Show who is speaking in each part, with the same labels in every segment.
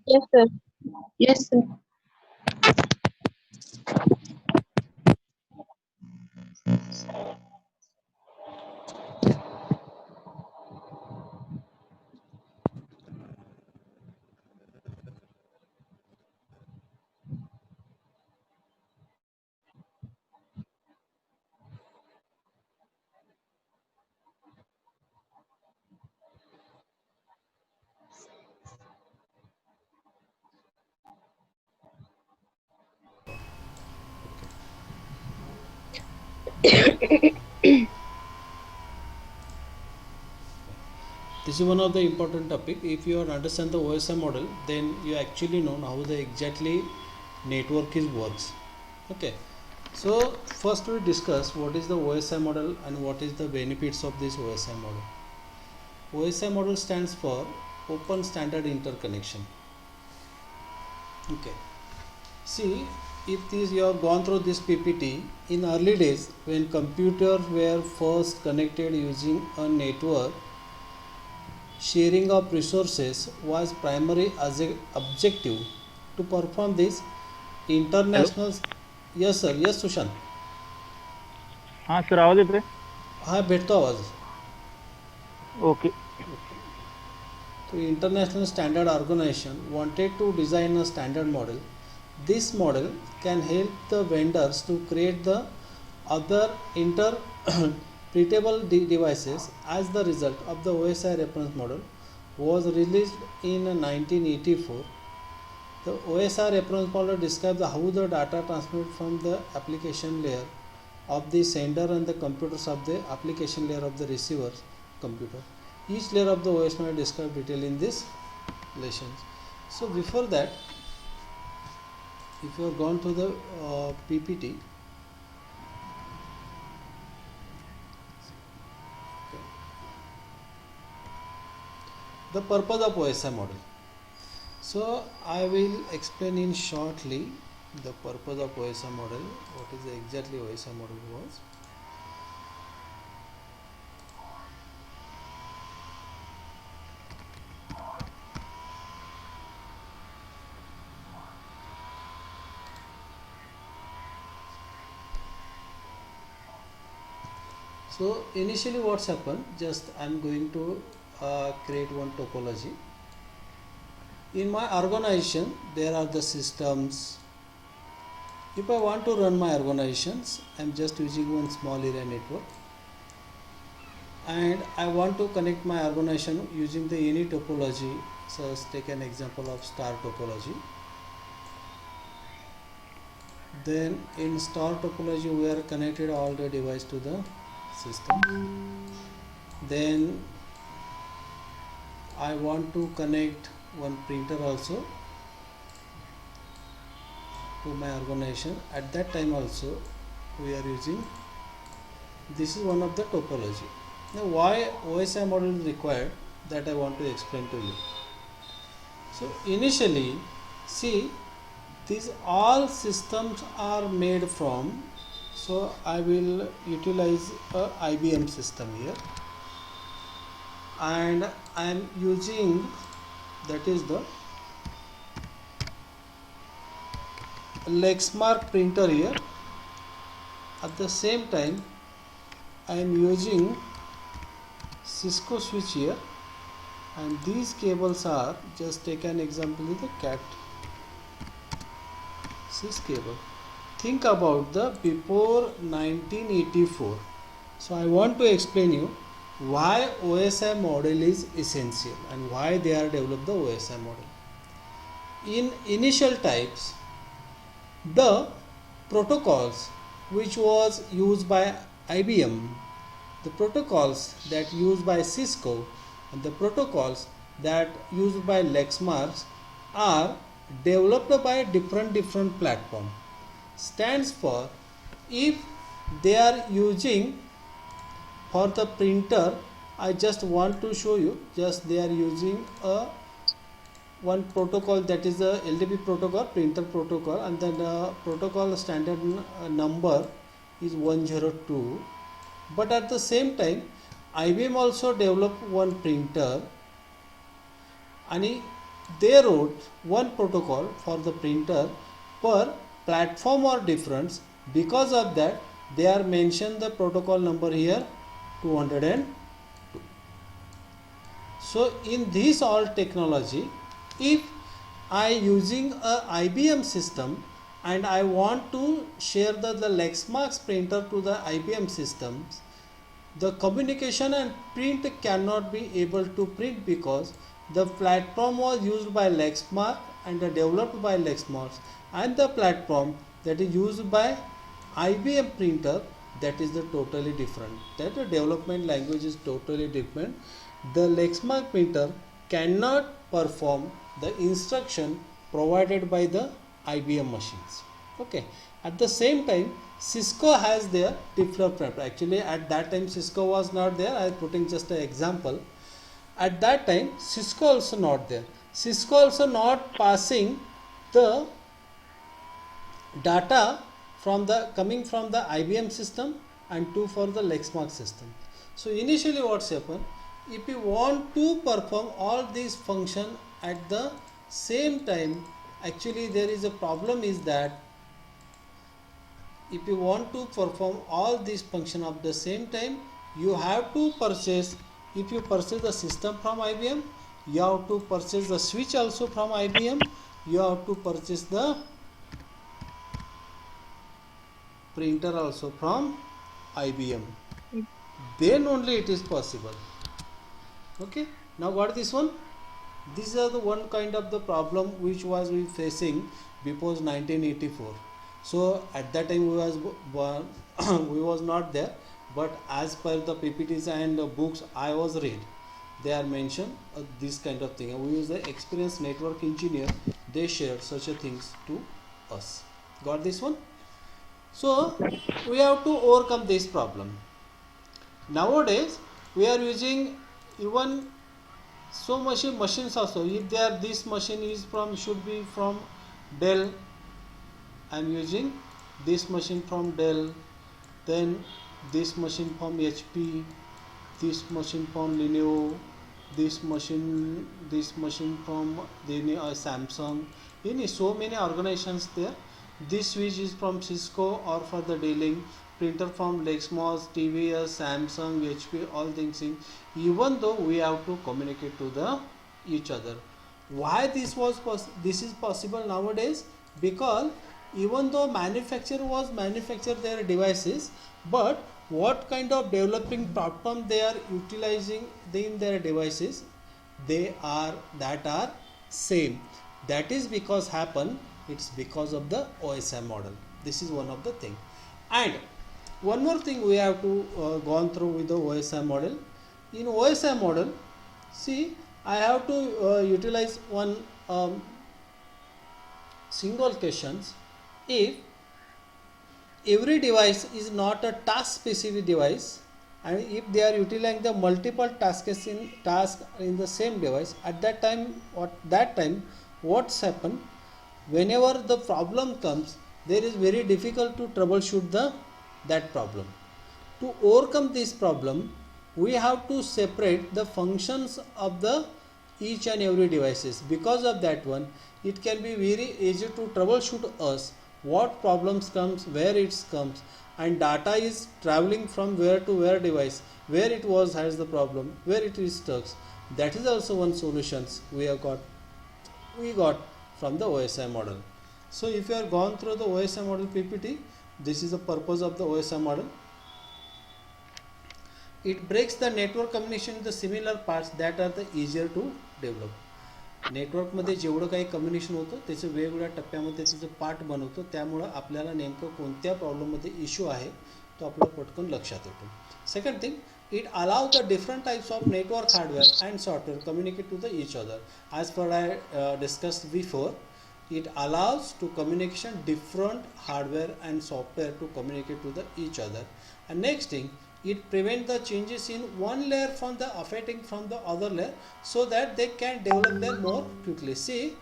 Speaker 1: Yes, sir. Yes, sir.
Speaker 2: This is one of the important topic. If you understand the OSI model, then you actually know how the exactly network is works. Okay. So first we discuss what is the OSI model and what is the benefits of this OSI model. OSI model stands for Open Standard Interconnection. Okay. See, if this you have gone through this PPT in early days when computers were first connected using a network, sharing of resources was primary as a objective to perform this
Speaker 3: hello.
Speaker 2: international. Yes sir, yes Sushant.
Speaker 3: हां sir, आवाज येतोय?
Speaker 2: हा भेटतो आवाज.
Speaker 3: Okay.
Speaker 2: So international standard organization wanted to design a standard model. This model can help the vendors to create the other interpretable devices. As the result of the OSI reference model was released in 1984. The OSI reference model describes how the data transmitted from the application layer of the sender and the computers of the application layer of the receiver's computer. Each layer of the OS model described detail in this relations. So before that, if you have gone to the PPT, the purpose of OSI model. So I will explain in shortly the purpose of OSI model. What is the exactly OSI model was? So initially what's happened, just I'm going to create one topology. In my organization there are the systems. If I want to run my organizations, I'm just using one small area network and I want to connect my organization using the any topology. So let's take an example of star topology. Then in star topology we are connected all the device to the system. Then I want to connect one printer also to my organization. At that time also we are using, this is one of the topology. Now why OSI model is required, that I want to explain to you. So initially, see, these all systems are made from, so I will utilize a IBM system here and I am using, that is the Lexmark printer here. At the same time I am using Cisco switch here, and these cables are, just take an example is the cat sys cable. Think about the before 1984. So I want to explain you why OSI model is essential and why they are developed the OSI model. In initial types, the protocols which was used by IBM, the protocols that used by Cisco, and the protocols that used by Lexmark are developed by different platform. Stands for, if they are using for the printer, I just want to show you, just they are using a one protocol, that is the LDP protocol, printer protocol, and then the protocol standard number is 102. But at the same time IBM also developed one printer आणि they wrote one protocol for the printer per platform or difference. Because of that, they are mentioned the protocol number here 202. So in this all technology, if I using a IBM system and I want to share the Lexmark printer to the IBM systems, the communication and print cannot be able to print because the platform was used by Lexmark and developed by Lexmark, and the platform that is used by IBM printer, that is the totally different, that the development language is totally different. The Lexmark printer cannot perform the instruction provided by the IBM machines. Okay, at the same time Cisco has their development. Actually at that time Cisco was not there. I am putting just an example. At that time Cisco also not there. Cisco also not passing the data from the coming from the IBM system and to for the Lexmark system. So initially what's happened, if you want to perform all these function at the same time, actually there is a problem is that if you want to perform all these function of the same time, you have to purchase, if you purchase the system from IBM, you have to purchase the switch also from IBM, you have to purchase the printer also from IBM, then only it is possible. Okay, now what is this one? These are the one kind of the problem which was we facing before 1984. So at that time we was we was not there, but as per the PPTs and books I was read, they are mentioned this kind of thing. We use the experienced network engineer, they shared such a things to us. Got this one? So we have to overcome this problem. Nowadays we are using even so much machines also. If there this machine is from, should be from Dell, I am using this machine from Dell, then this machine from HP, this machine from Lenovo, this machine from Samsung. So many organizations there. This switch is from Cisco or for the dealing, printer from Lexmark, TVS, Samsung, HP, all things in. Even though we have to communicate to the each other. Why this is possible nowadays? Because even though manufacturer was manufacture their devices, but what kind of developing platform they are utilizing in their devices, that are same. That is because happen, it's because of the OSI model. This is one of the thing. And one more thing we have to gone through with the OSI model. In OSI model, see, I have to utilize one single questions. If every device is not a task specific device, and if they are utilizing the multiple tasks in the same device, at that time what's happened, whenever the problem comes, there is very difficult to troubleshoot that problem. To overcome this problem, we have to separate the functions of the each and every devices. Because of that one, it can be very easy to troubleshoot us what problems comes, where it comes, and data is traveling from where to where device, where it was has the problem, where it is stuck. That is also one solutions we got from the OSI model. So if you are gone through the OSI model PPT, this is the purpose of the OSI model. It breaks the network communication into similar parts that are the easier to develop. नेटवर्कमध्ये जेवढं काही communication होतं त्याचे वेगवेगळ्या टप्प्यामध्ये त्याचं part बनवतो, त्यामुळं आपल्याला नेमकं कोणत्या प्रॉब्लेममध्ये इश्यू आहे तो आपल्याला पटकन लक्षात येतो. Second thing, it allows the different types of network hardware and software communicate to the each other. As per I discussed before, it allows to communication different hardware and software to communicate to the each other. And next thing, it prevents the changes in one layer from the affecting from the other layer, so that they can develop them more quickly. See,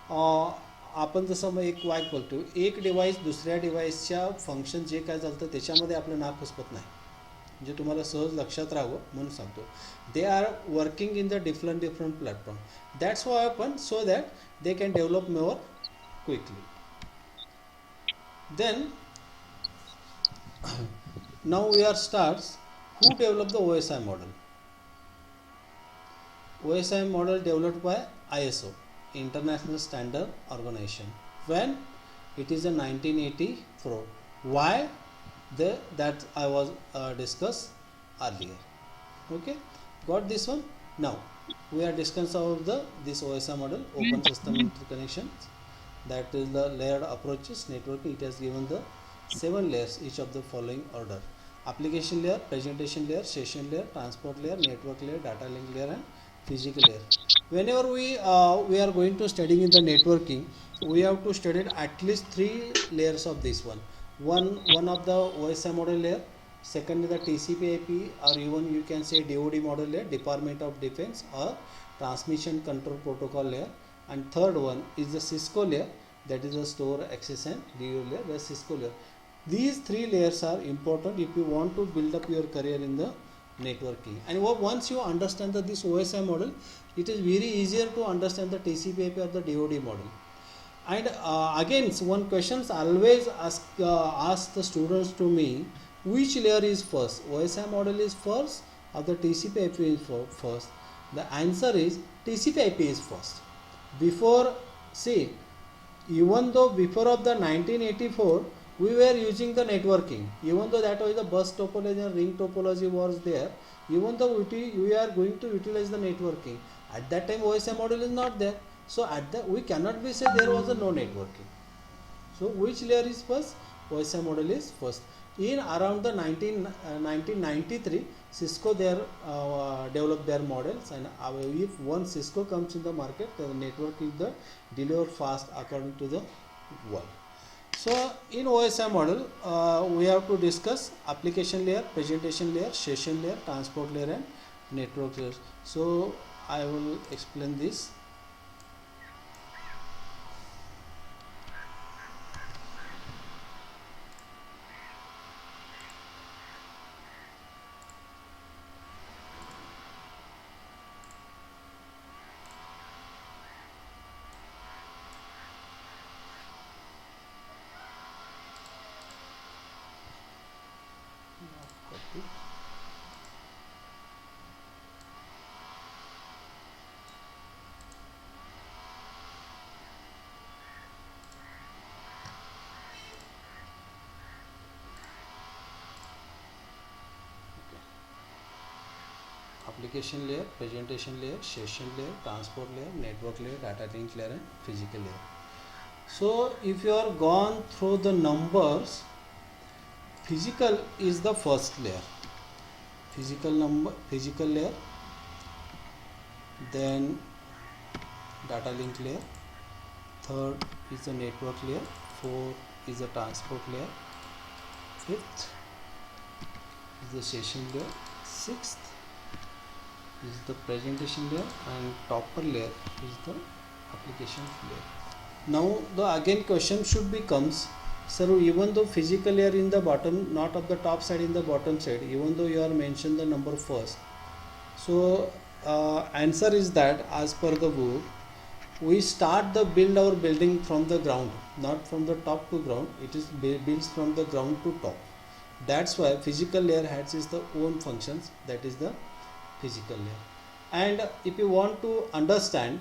Speaker 2: आपण जसं मग एक वाक बोलतो, एक device दुसऱ्या डिव्हाइसच्या function जे काय चालतं त्याच्यामध्ये आपलं नाक खुसपत नाही. जे तुम्हाला सहज लक्षात राहावं म्हणून सांगतो. They are working in the different platform. That's why आपण so that they can develop more quickly. Then now we are starts who developed the OSI model. OSI model developed by ISO, International Standard Organization. When it is in 1984. Why? That I was discussed earlier. Okay, got this one. Now we are discussing about this OSI model, open system interconnections. That is the layered approaches networking. It has given the 7 layers, each of the following order: application layer, presentation layer, session layer, transport layer, network layer, data link layer, and physical layer. Whenever we are going to studying in the networking, we have to study at least 3 layers of this one. One of the OSI model layer, second is the TCP/IP, or even you can say DoD model layer, Department of Defense, or transmission control protocol layer, and third one is the Cisco layer, that is the store access and DO layer, the Cisco layer. These 3 layers are important if you want to build up your career in the networking. And once you understand this OSI model, it is very easier to understand the TCP/IP or the DoD model. And again, one questions always ask the students to me, which layer is first, OSI model is first or the TCP/IP is first? The answer is TCP/IP is first. Before, see, even though before of the 1984 we were using the networking, even though that was the bus topology and ring topology was there, even though we are going to utilize the networking, at that time OSI model is not there. So at that we cannot be say there was a no networking. So which layer is first? OSI model is first. In around the 1993, Cisco there developed their models, and if one Cisco comes in the market, the network is the delivered fast according to the world. So in OSI model, we have to discuss application layer, presentation layer, session layer, transport layer, and network layer. So I will explain this. Application layer, presentation layer, session layer, transport layer, network layer, data link layer, and physical layer. So if you are gone through the numbers, physical is the first layer. Physical layer, then data link layer, third is the network layer, fourth is the transport layer, fifth is the session layer, sixth is the presentation layer, and topper layer is the application layer. Now the again question should becomes, sir, even though physical layer in the bottom, not of the top side, in the bottom side, even though you are mentioned the number first, so answer is that as per the book, we start the build our building from the ground, not from the top to ground. It is built from the ground to top. That's why physical layer has its the own functions, that is the physical layer. And if you want to understand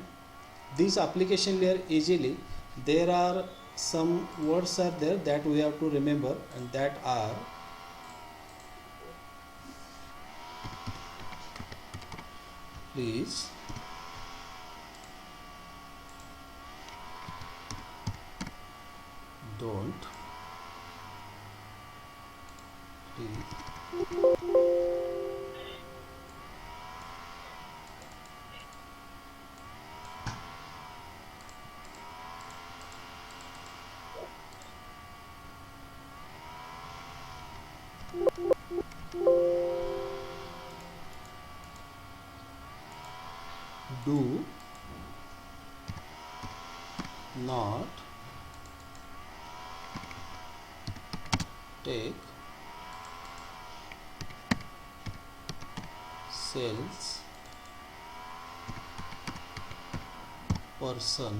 Speaker 2: this application layer easily, there are some words are there that we have to remember, and that are please don't do not take sales person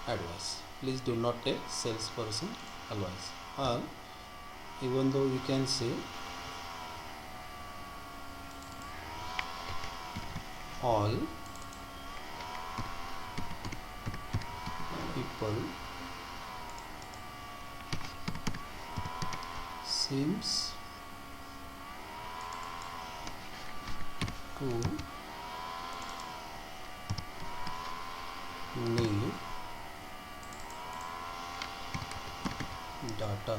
Speaker 2: advice. Please do not take salesperson advice, or even though you can say all people seems to need data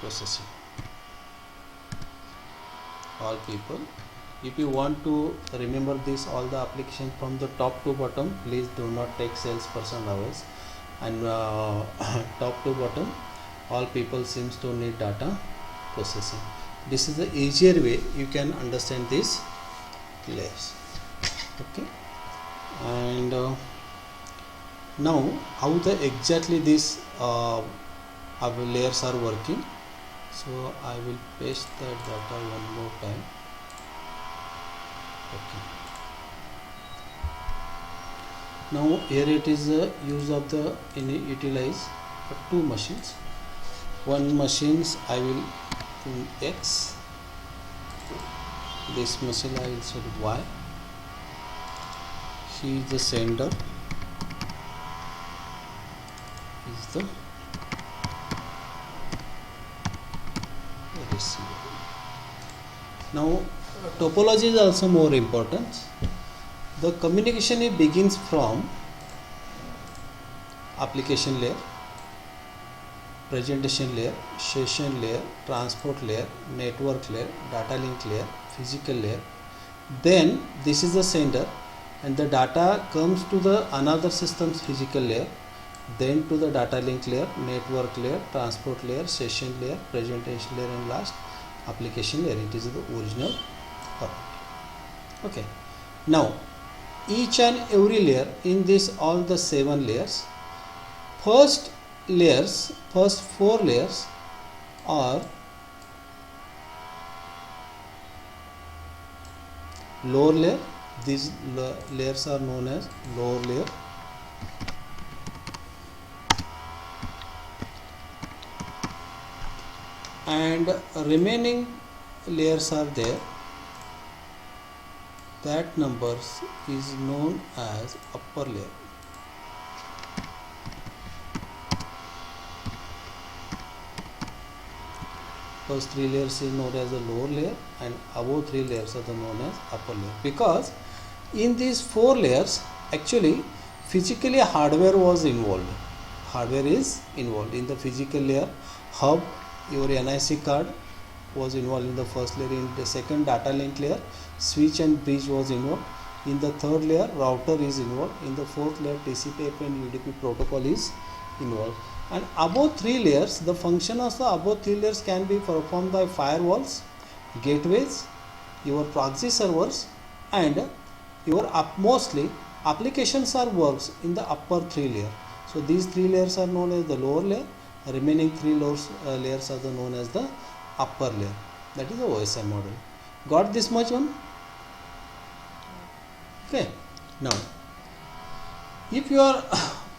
Speaker 2: processing. All people, if you want to remember this all the application from the top to bottom, please do not take salesperson hours, and top to bottom all people seems to need data processing. This is the easier way you can understand this layers. Okay, and now how the exactly this our layers are working. So I will paste that data one more time. Okay, now here it is use of the utilize two machines. One machines I will in X, this machine I will set Y. He is the sender, is the receiver. Now topology is also more important. The communication it begins from application layer, presentation layer, session layer, transport layer, network layer, data link layer, physical layer. Then this is the sender, and the data comes to the another system's physical layer, then to the data link layer, network layer, transport layer, session layer, presentation layer, and last application layer. It is the original format. Okay, now each and every layer in this all the 7 layers, first 4 layers are lower layer. These layers are known as lower layer. And remaining layers are there. That numbers is known as upper layer. First 3 layers is known as the lower layer, and above 3 layers are known as upper layer, because in these 4 layers actually physically hardware was involved. Hardware is involved in the physical layer. Hub, your NIC card was involved in the first layer. In the second data link layer, switch and bridge was involved. In the third layer, router is involved. In the fourth layer, TCP/IP and UDP protocol is involved. And above 3 layers, the function of the above 3 layers can be performed by firewalls, gateways, your proxy servers, and your mostly applications are works in the upper 3 layer. So these 3 layers are known as the lower layer. Remaining 3 layers are known as the upper layer. That is the OSI model. Got this much one? Okay. Now, if you are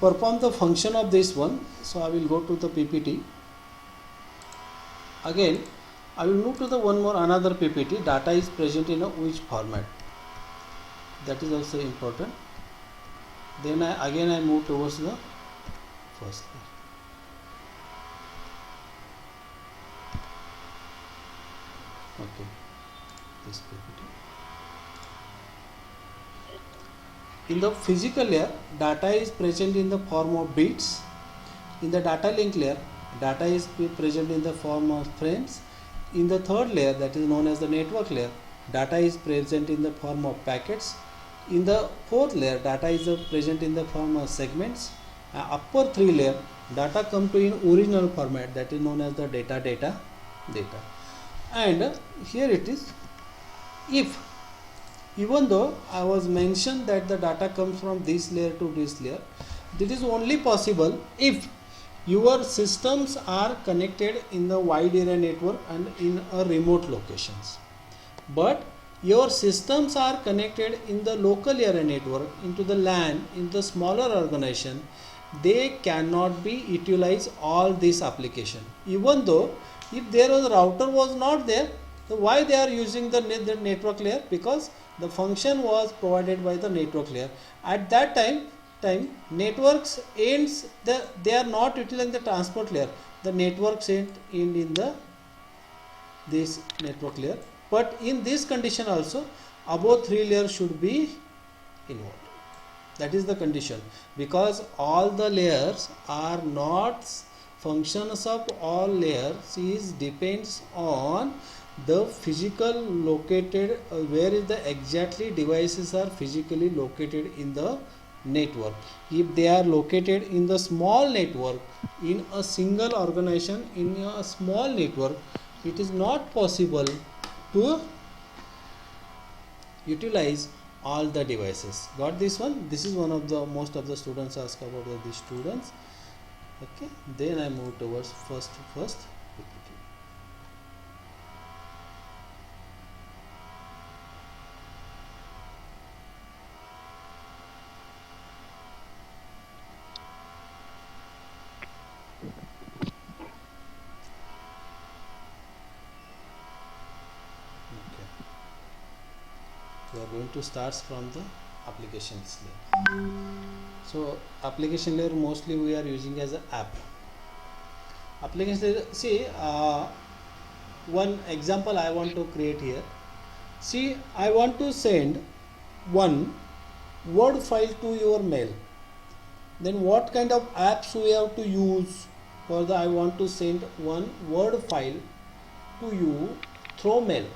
Speaker 2: perform the function of this one, so I will go to the PPT. Again, I will move to the another PPT. Data is present in a which format? That is also important. Then I move towards the first layer. Okay, this PPT. In the physical layer, data is present in the form of bits. In the data link layer, data is present in the form of frames. In the third layer, that is known as the network layer, data is present in the form of packets. In the fourth layer, data is present in the form of segments. Upper 3 layer, data come to in original format, that is known as the data. And here it is, if even though I was mentioned that the data comes from this layer to this layer, This is only possible if your systems are connected in the wide area network and in a remote locations. But your systems are connected in the local area network, into the LAN, in the smaller organization, they cannot be utilize all this application. Even though if there was router was not there, so why they are using the network layer? Because the function was provided by the network layer. At that time networks ends they are not utilizing the transport layer. The networks end in the this network layer, but in this condition also above 3 layers should be involved. That is the condition, because all the layers are not functions of all layers is depends on the physical located where is the exactly devices are physically located in the network. If they are located in the small network, in a single organization, in a small network, it is not possible to utilize all the devices. Got this one? This is one of the most of the students ask about the students. Okay, then I move towards first PPT. We are going to start from the applications layer. So application layer mostly we are using as an app. Application layer, see one example I want to create here. See, I want to send one word file to your mail. Then what kind of apps we have to use for the I want to send one word file to you through mail.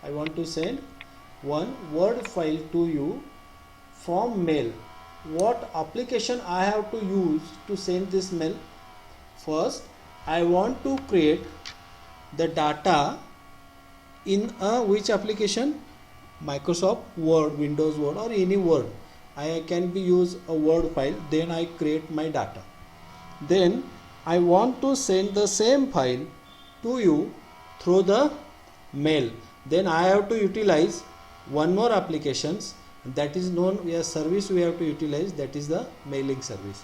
Speaker 2: I want to send one word file to you from mail. What application I have to use to send this mail? First, I want to create the data in which application? Microsoft Word, Windows Word, or any Word. I can be use a Word file. Then I create my data. Then I want to send the same file to you through the mail. Then I have to utilize one more applications, that is known as service we have to utilize, that is the mailing service.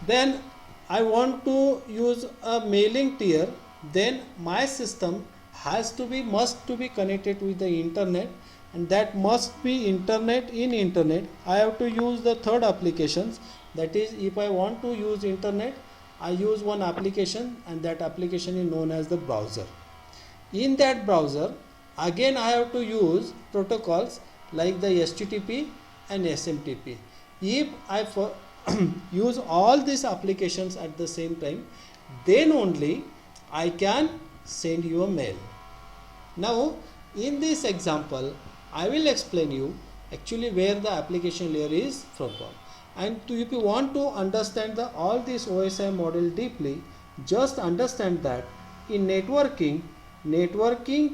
Speaker 2: Then I want to use a mailing tier. Then my system must to be connected with the internet, and that must be internet. In internet I have to use the third applications, that is if I want to use internet I use one application, and that application is known as the browser. In that browser again I have to use protocols like the HTTP and SMTP. If I use all these applications at the same time, then only I can send you a mail. Now in this example I will explain you actually where the application layer is from. And if you want to understand all this OSI model deeply, just understand that in networking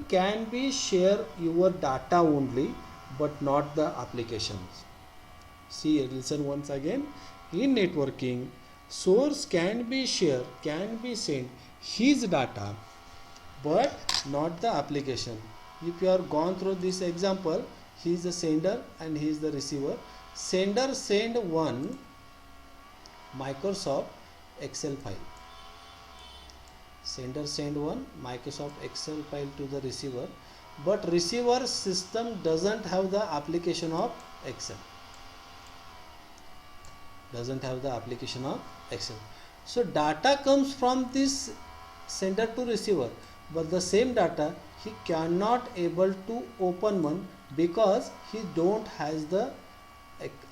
Speaker 2: can be share your data only, but not the applications. See, listen once again. In networking, source can be share, can be sent his data, but not the application. If you are gone through this example, he is the sender and he is the receiver. Sender send one Microsoft Excel file. Sender send one Microsoft Excel file to the receiver, but receiver system doesn't have the application of Excel. Doesn't have the application of Excel. So data comes from this sender to receiver, but the same data he cannot able to open one because he don't has the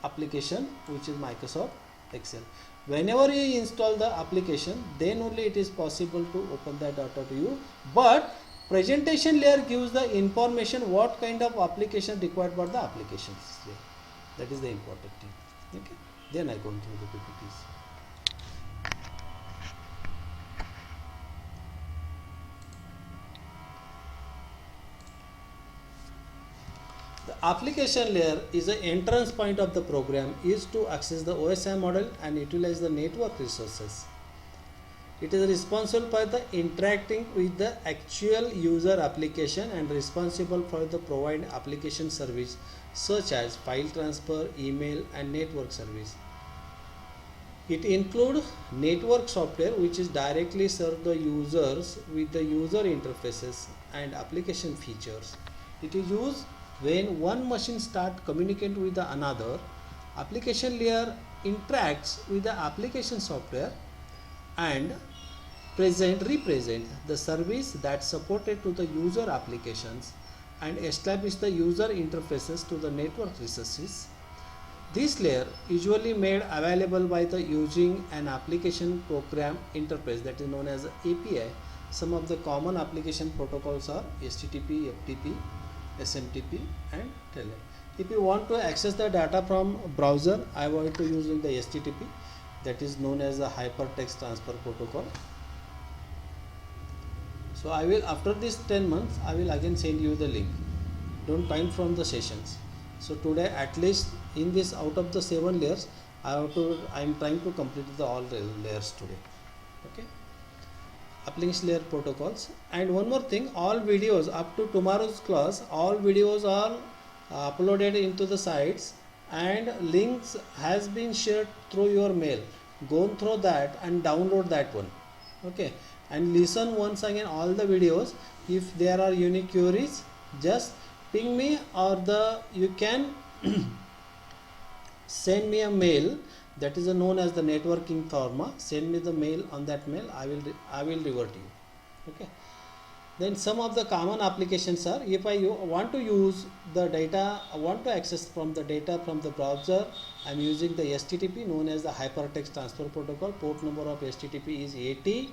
Speaker 2: application which is Microsoft Excel. Whenever you install the application, then only it is possible to open that data to you. But presentation layer gives the information what kind of application required by the applications. That is the important thing. Okay. Then I go through the PPTs. The application layer is the entrance point of the program is to access the OSI model and utilize the network resources. It is responsible for the interacting with the actual user application and responsible for the provide application service such as file transfer, email and network service. It includes network software which is directly serve the users with the user interfaces and application features. It is used when one machine start communicate with the another. Application layer interacts with the application software and represent the service that supported to the user applications and establish the user interfaces to the network resources. This layer usually made available by the using an application program interface that is known as API. Some of the common application protocols are HTTP, FTP, SMTP and Telnet. If you want to access the data from browser, I want to use the HTTP, that is known as the Hypertext Transfer Protocol. So I will, after this 10 months, I will again send you the link. Don't time from the sessions. So today, at least in this, out of the 7 layers, I am trying to complete the all layers today. Okay. Application layer protocols. And one more thing, all videos up to tomorrow's class, all videos are uploaded into the sites and links has been shared through your mail. Go through that and download that one. Okay. And listen once again all the videos. If there are unique queries, just ping me, or you can send me a mail, that is known as the networking format. Send me the mail. On that mail I will revert you. Okay. Then some of the common applications are, if I want to use the data, I want to access from the data from the browser, I am using the HTTP, known as the Hypertext Transfer Protocol. Port number of HTTP is 80.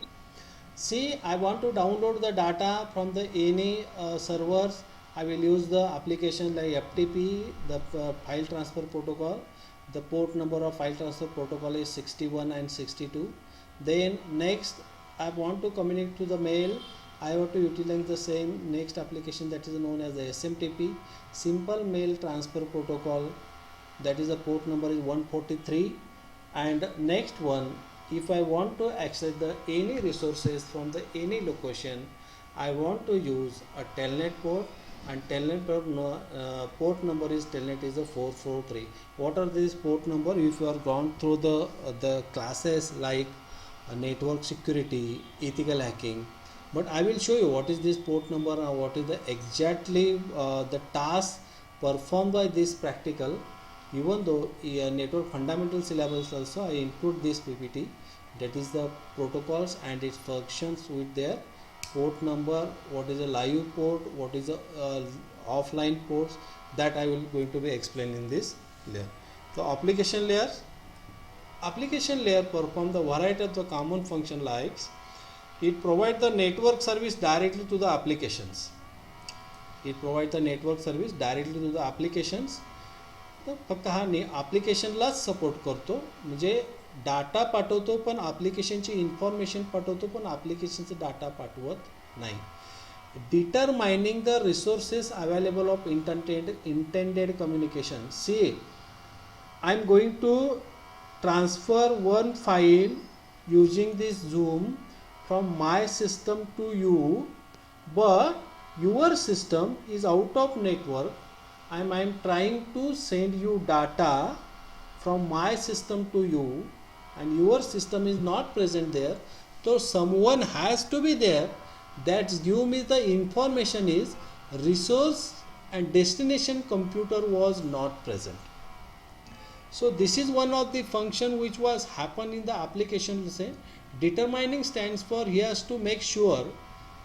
Speaker 2: See, I want to download the data from the any servers, I will use the application like FTP, the file transfer protocol. The port number of file transfer protocol is 61 and 62. Then next, I want to communicate to the mail, I have to utilize the same next application, that is known as the SMTP, simple mail transfer protocol, that is the port number is 143. And next one, if I want to access the any resources from the any location, I want to use a Telnet port, and Telnet port number is Telnet is a 443. What are these port number? If you are gone through the classes like network security, ethical hacking, but I will show you what is this port number and what is the exactly the task performed by this practical. Even though network fundamental syllabus also I include this PPT, that is the protocols and its functions with their port number, what is a live port, what is a offline ports, that I will going to be explaining in this layer. So application layer perform the variety of the common function likes, it provides the network service directly to the applications. It provides the network service directly to the applications. तर फक्त हा ॲप्लिकेशनलाच support करतो, म्हणजे data पाठवतो पण ॲप्लिकेशनची information पाठवतो पण ॲप्लिकेशनचा डाटा पाठवत नाही. Determining the resources available of intended communication. See, I am going to transfer one file using this Zoom from my system to you, but your system is out of network. I am trying to send you data from my system to you and your system is not present there. So someone has to be there that give me the information is resource and destination computer was not present. So this is one of the function which was happen in the application. Say determining stands for he has to make sure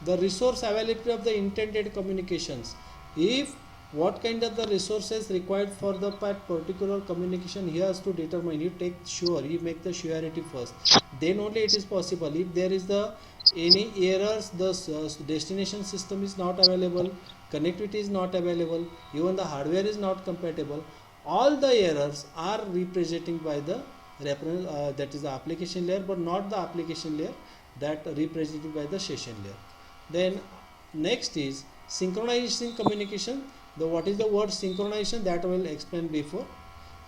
Speaker 2: the resource availability of the intended communications. If what kind of the resources required for the particular communication he has to determine, you take sure, you make the surety first, then only it is possible. If there is the any errors, the destination system is not available, connectivity is not available, even the hardware is not compatible, all the errors are representing by the reference that is the application layer, but not the application layer, that represented by the session layer. Then next is synchronizing communication. what is the word synchronization, that will explain before.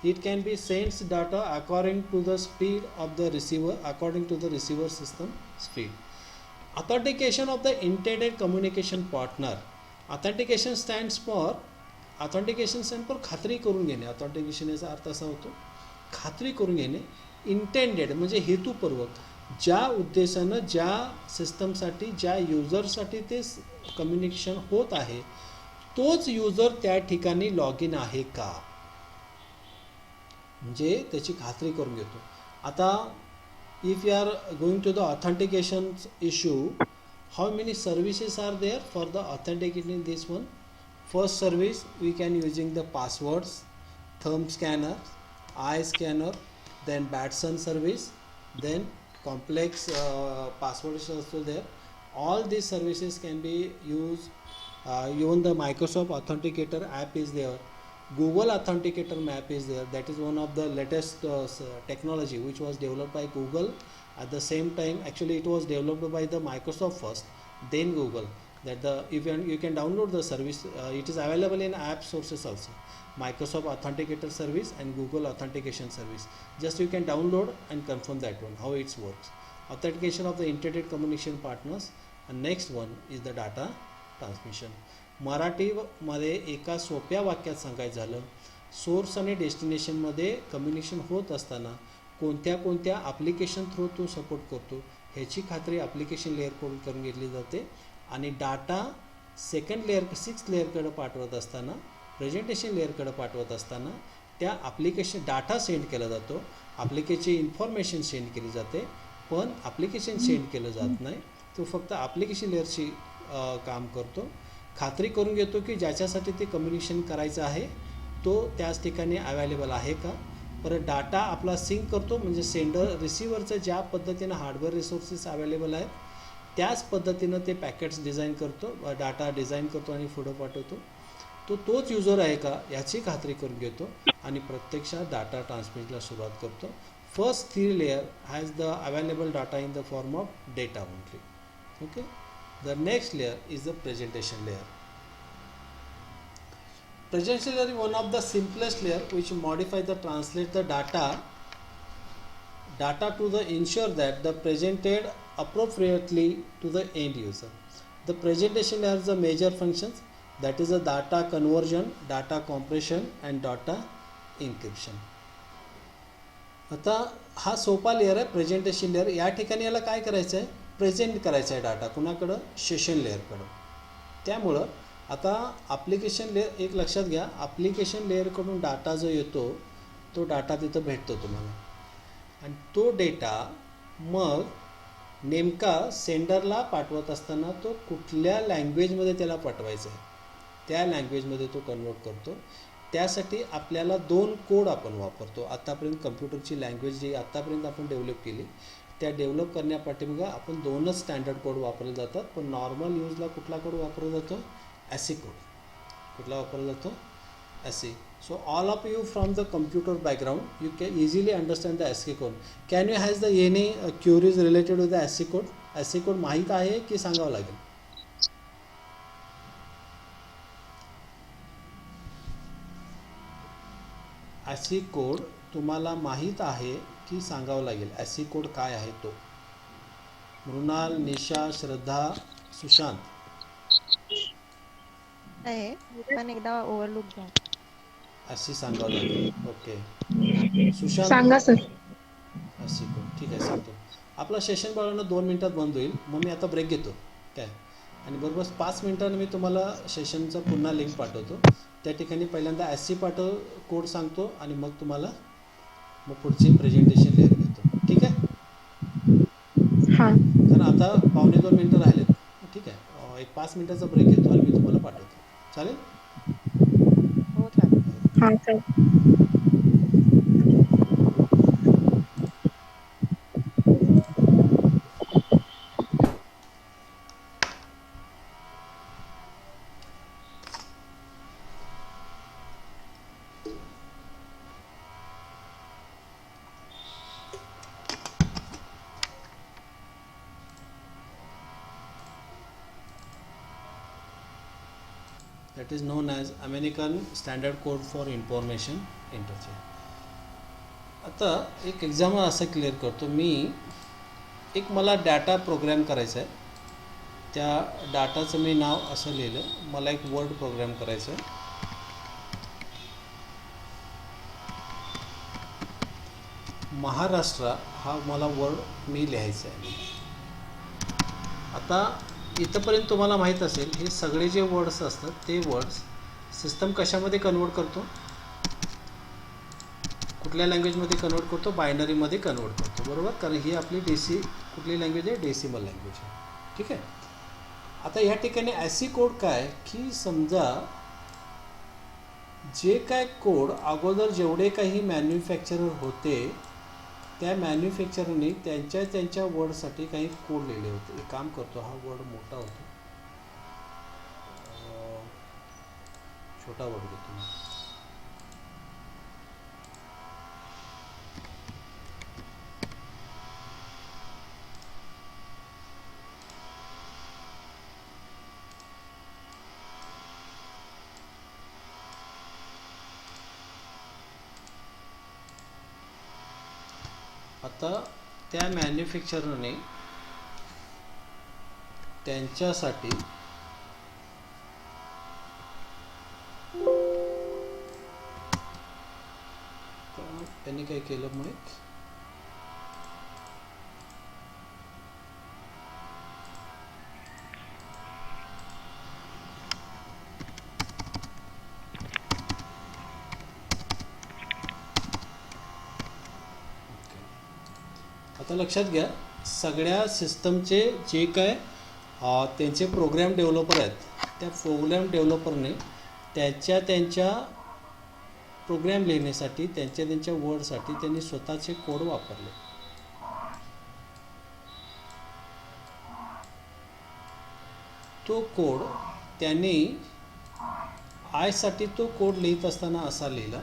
Speaker 2: It can be sends data according to the speed of the receiver, according to the receiver system speed. Authentication of the intended communication partner. Authentication stands for खात्री करून घेणे. Authentication याचा अर्थ असा होतो खात्री करून घेणे. Intended म्हणजे हेतुपूर्वक, ज्या उद्देशानं ज्या सिस्टमसाठी ज्या युजरसाठी ते कम्युनिकेशन होत आहे तोच युजर त्या ठिकाणी लॉग इन आहे का, म्हणजे त्याची खात्री करून घेतो. आता if you are going to the authentication issue, how many services are there for the authenticating this one. First service we can using the passwords, thumb scanner, eye scanner, then Batson service, then complex passwords also there. All these services can be used. Even the Microsoft Authenticator app is there. Google Authenticator map is there. That is one of the latest technology which was developed by Google. At the same time, actually it was developed by the Microsoft first, then Google. That the you can download the service. It is available in app sources also. Microsoft Authenticator service and Google Authentication service. Just you can download and confirm that one, how it works. Authentication of the intended communication partners. And next one is the data transmission. मराठीमध्ये एका सोप्या वाक्यात सांगायचं झालं, source आणि डेस्टिनेशनमध्ये communication होत असताना कोणत्या कोणत्या ॲप्लिकेशन थ्रू तो सपोर्ट करतो ह्याची खात्री ॲप्लिकेशन लेअरकडून करून घेतली जाते. आणि डाटा सेकंड लेअर 6th लेअरकडे पाठवत असताना, प्रेझेंटेशन लेअरकडे पाठवत असताना त्या ॲप्लिकेशन डाटा सेंड केला जातो, ॲप्लिकेशनची इन्फॉर्मेशन सेंड केली जाते, पण ॲप्लिकेशन सेंड केलं जात नाही. तो फक्त ॲप्लिकेशन लेअरची काम करतो. खात्री करून घेतो की ज्याच्यासाठी ते कम्युनिकेशन करायचं आहे तो त्याच ठिकाणी अवेलेबल आहे का. परत डाटा आपला सिंक करतो, म्हणजे सेंडर रिसिव्हरचं ज्या पद्धतीनं हार्डवेअर रिसोर्सेस अवेलेबल आहेत त्याच पद्धतीनं ते पॅकेट्स डिझाईन करतो, डाटा डिझाईन करतो आणि पुढं पाठवतो. तोच युजर आहे का याची खात्री करून घेतो आणि प्रत्यक्षात डाटा ट्रान्समिटला सुरुवात करतो. First 3 layer has the available data in the form of data only. Okay. The next layer is the presentation layer. Presentation layer is one of the simplest layer which modify the translate the data to the ensure that the presented appropriately to the end user. The presentation layer has the major functions, that is the data conversion, data compression and data encryption. आता हा सोपा layer आहे presentation layer. या ठिकाणी याला काय करायचं आहे, present करायचं आहे डाटा कुणाकडं, सेशन लेअरकडं. त्यामुळं आता ॲप्लिकेशन लेअर एक लक्षात घ्या, ॲप्लिकेशन लेअरकडून डाटा जो येतो तो डाटा तिथं भेटतो तुम्हाला आणि तो डेटा मग नेमका सेंडरला पाठवत असताना तो कुठल्या लँग्वेजमध्ये त्याला पाठवायचं आहे त्या लँग्वेजमध्ये तो कन्वर्ट करतो. त्यासाठी आपल्याला 2 कोड आपण वापरतो. आत्तापर्यंत कम्प्युटरची लँग्वेज जी आत्तापर्यंत आपण डेव्हलप केली त्या डेव्हलप करण्यापाठीमागं आपण 2च स्टँडर्ड कोड वापरले जातात. पण नॉर्मल यूजला कुठला कोड वापरला जातो, ASCII कोड. कुठला वापरला जातो, ASCII. So all of you from the computer background, you can easily understand the ASCII code. Can you has the any queries related to the ASCII code? ASCII code माहीत आहे की सांगावं लागेल? ASCII code तुम्हाला माहीत आहे की सांगावं लागेल? ASCII कोड काय आहे तो? मृणाल, निशा, श्रद्धा, सुशांत.
Speaker 4: आहे पण एकदा ओव्हरलुक झालं.
Speaker 2: ASCII सांगावं लागेल. ओके. सुशांत
Speaker 1: सांगा सर.
Speaker 2: ASCII कोड ठीक आहे सांगतो. आपला सेशन बाळांनो 2 मिनिटात बंद होईल. मग मी आता ब्रेक घेतो काय, आणि बरोबर 5 मिनिटांनी मी तुम्हाला सेशनचा पुन्हा लिंक पाठवतो. त्या ठिकाणी पहिल्यांदा ASCII कोड सांगतो आणि मग तुम्हाला मग पुढची प्रेझेंटेशन लेअर घेतो. ठीक आहे.
Speaker 1: हां.
Speaker 2: कारण आता 1.25 मिनिटं राहिलेत. ठीक आहे. एक 5 मिनिटाचा ब्रेक घेतो आणि मी तुम्हाला पाठवतो. चालेल.
Speaker 4: हो चालेल.
Speaker 1: हां sir.
Speaker 2: that is known as American Standard Code for Information Interchange. आता एक एक्झाम्पल असं क्लिअर करतो मी. एक मला डाटा प्रोग्राम करायचा आहे. त्या डाटाचं मी नाव असं लिहिलं. मला एक वर्ड प्रोग्राम करायचं आहे. महाराष्ट्र हा मला वर्ड मी लिहायचा आहे. आता इथंपर्यंत तुम्हाला माहीत असेल हे सगळे जे वर्ड्स असतात ते वर्ड्स सिस्टम कशामध्ये कन्वर्ट करतो, कुठल्या लँग्वेजमध्ये कन्वर्ट करतो, बायनरीमध्ये कन्वर्ट करतो, बरोबर. कारण ही आपली कुठली लँग्वेज आहे, डेसिमल लँग्वेज आहे. ठीक आहे. आता या ठिकाणी अशी कोड काय की समजा जे काय कोड अगोदर जेवढे काही मॅन्युफॅक्चरर होते त्या मॅन्युफॅक्चररने त्यांच्या वर्डसाठी काही कोड लिहिले होते. एक काम करतो, हा वर्ड मोठा होतो, छोटा वर्ड घेतो मी. आता त्या मॅन्युफॅक्चररने त्यांच्यासाठी त्यांनी काय केलं माहीत, आता लक्षात घ्या सगळ्या सिस्टमचे जे काय त्यांचे प्रोग्राम डेव्हलपर आहेत त्या प्रोग्राम डेव्हलपरने त्यांच्या प्रोग्राम लिहिण्यासाठी त्यांच्या वर्डसाठी त्यांनी स्वतःचे कोड वापरले. तो कोड त्यांनी आयसाठी तो कोड लिहित असताना असा लिहिला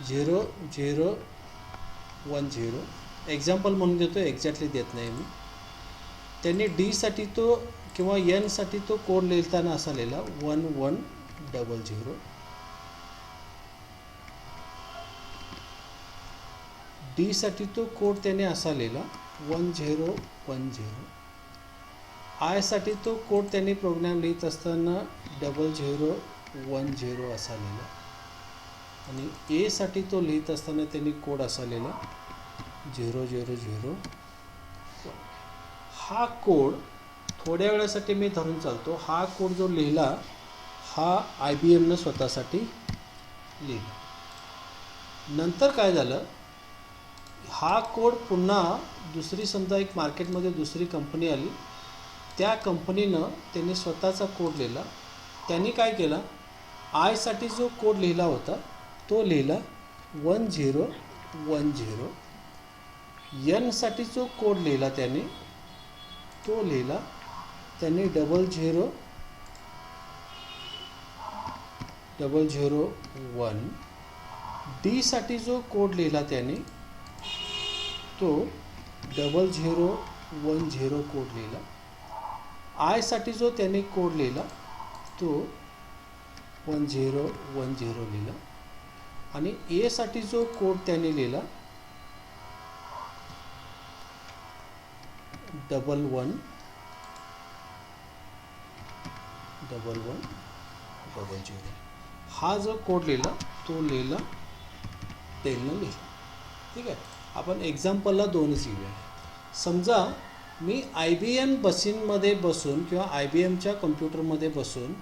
Speaker 2: 0010. एक्झाम्पल म्हणून देतो, एक्झॅक्टली देत नाही मी. त्यांनी डीसाठी तो किंवा एनसाठी तो कोड लिहिताना असा लिहिला 1100. डीसाठी तो कोड त्याने असा लिहिला 1010. आयसाठी तो कोड त्यांनी प्रोग्राम लिहित असताना 0010 असा लिहिला. आणि एसाठी तो लिहित असताना त्यांनी कोड असा लिहिला 0001. हा कोड थोड्या वेळासाठी मी धरून चालतो. हा कोड जो लिहिला हा IBMनं स्वतःसाठी लिहिला. नंतर काय झालं, हा कोड पुन्हा दुसरी समजा एक मार्केटमध्ये दुसरी कंपनी आली, त्या कंपनीनं त्यांनी स्वतःचा कोड लिहिला. त्यांनी काय केलं, आयसाठी जो कोड लिहिला होता तो लिहिला 1010. एनसाठी जो कोड लिहिला त्यांनी तो लिहिला त्यांनी 0001. डीसाठी जो कोड लिहिला त्यांनी तो 0010 कोड लिहिला. आयसाठी जो त्यांनी कोड लिहिला तो 1010 लिहिला. आणि एसाठी जो कोड त्यांनी लिहिला 1111. हा जो कोड लिहिला तो लिहिला टेलनं लिहिला. ठीक आहे. आपण एक्झाम्पलला दोनच घेऊया. समजा मी IBM मशीनमध्ये बसून किंवा IBMच्या कम्प्युटरमध्ये बसून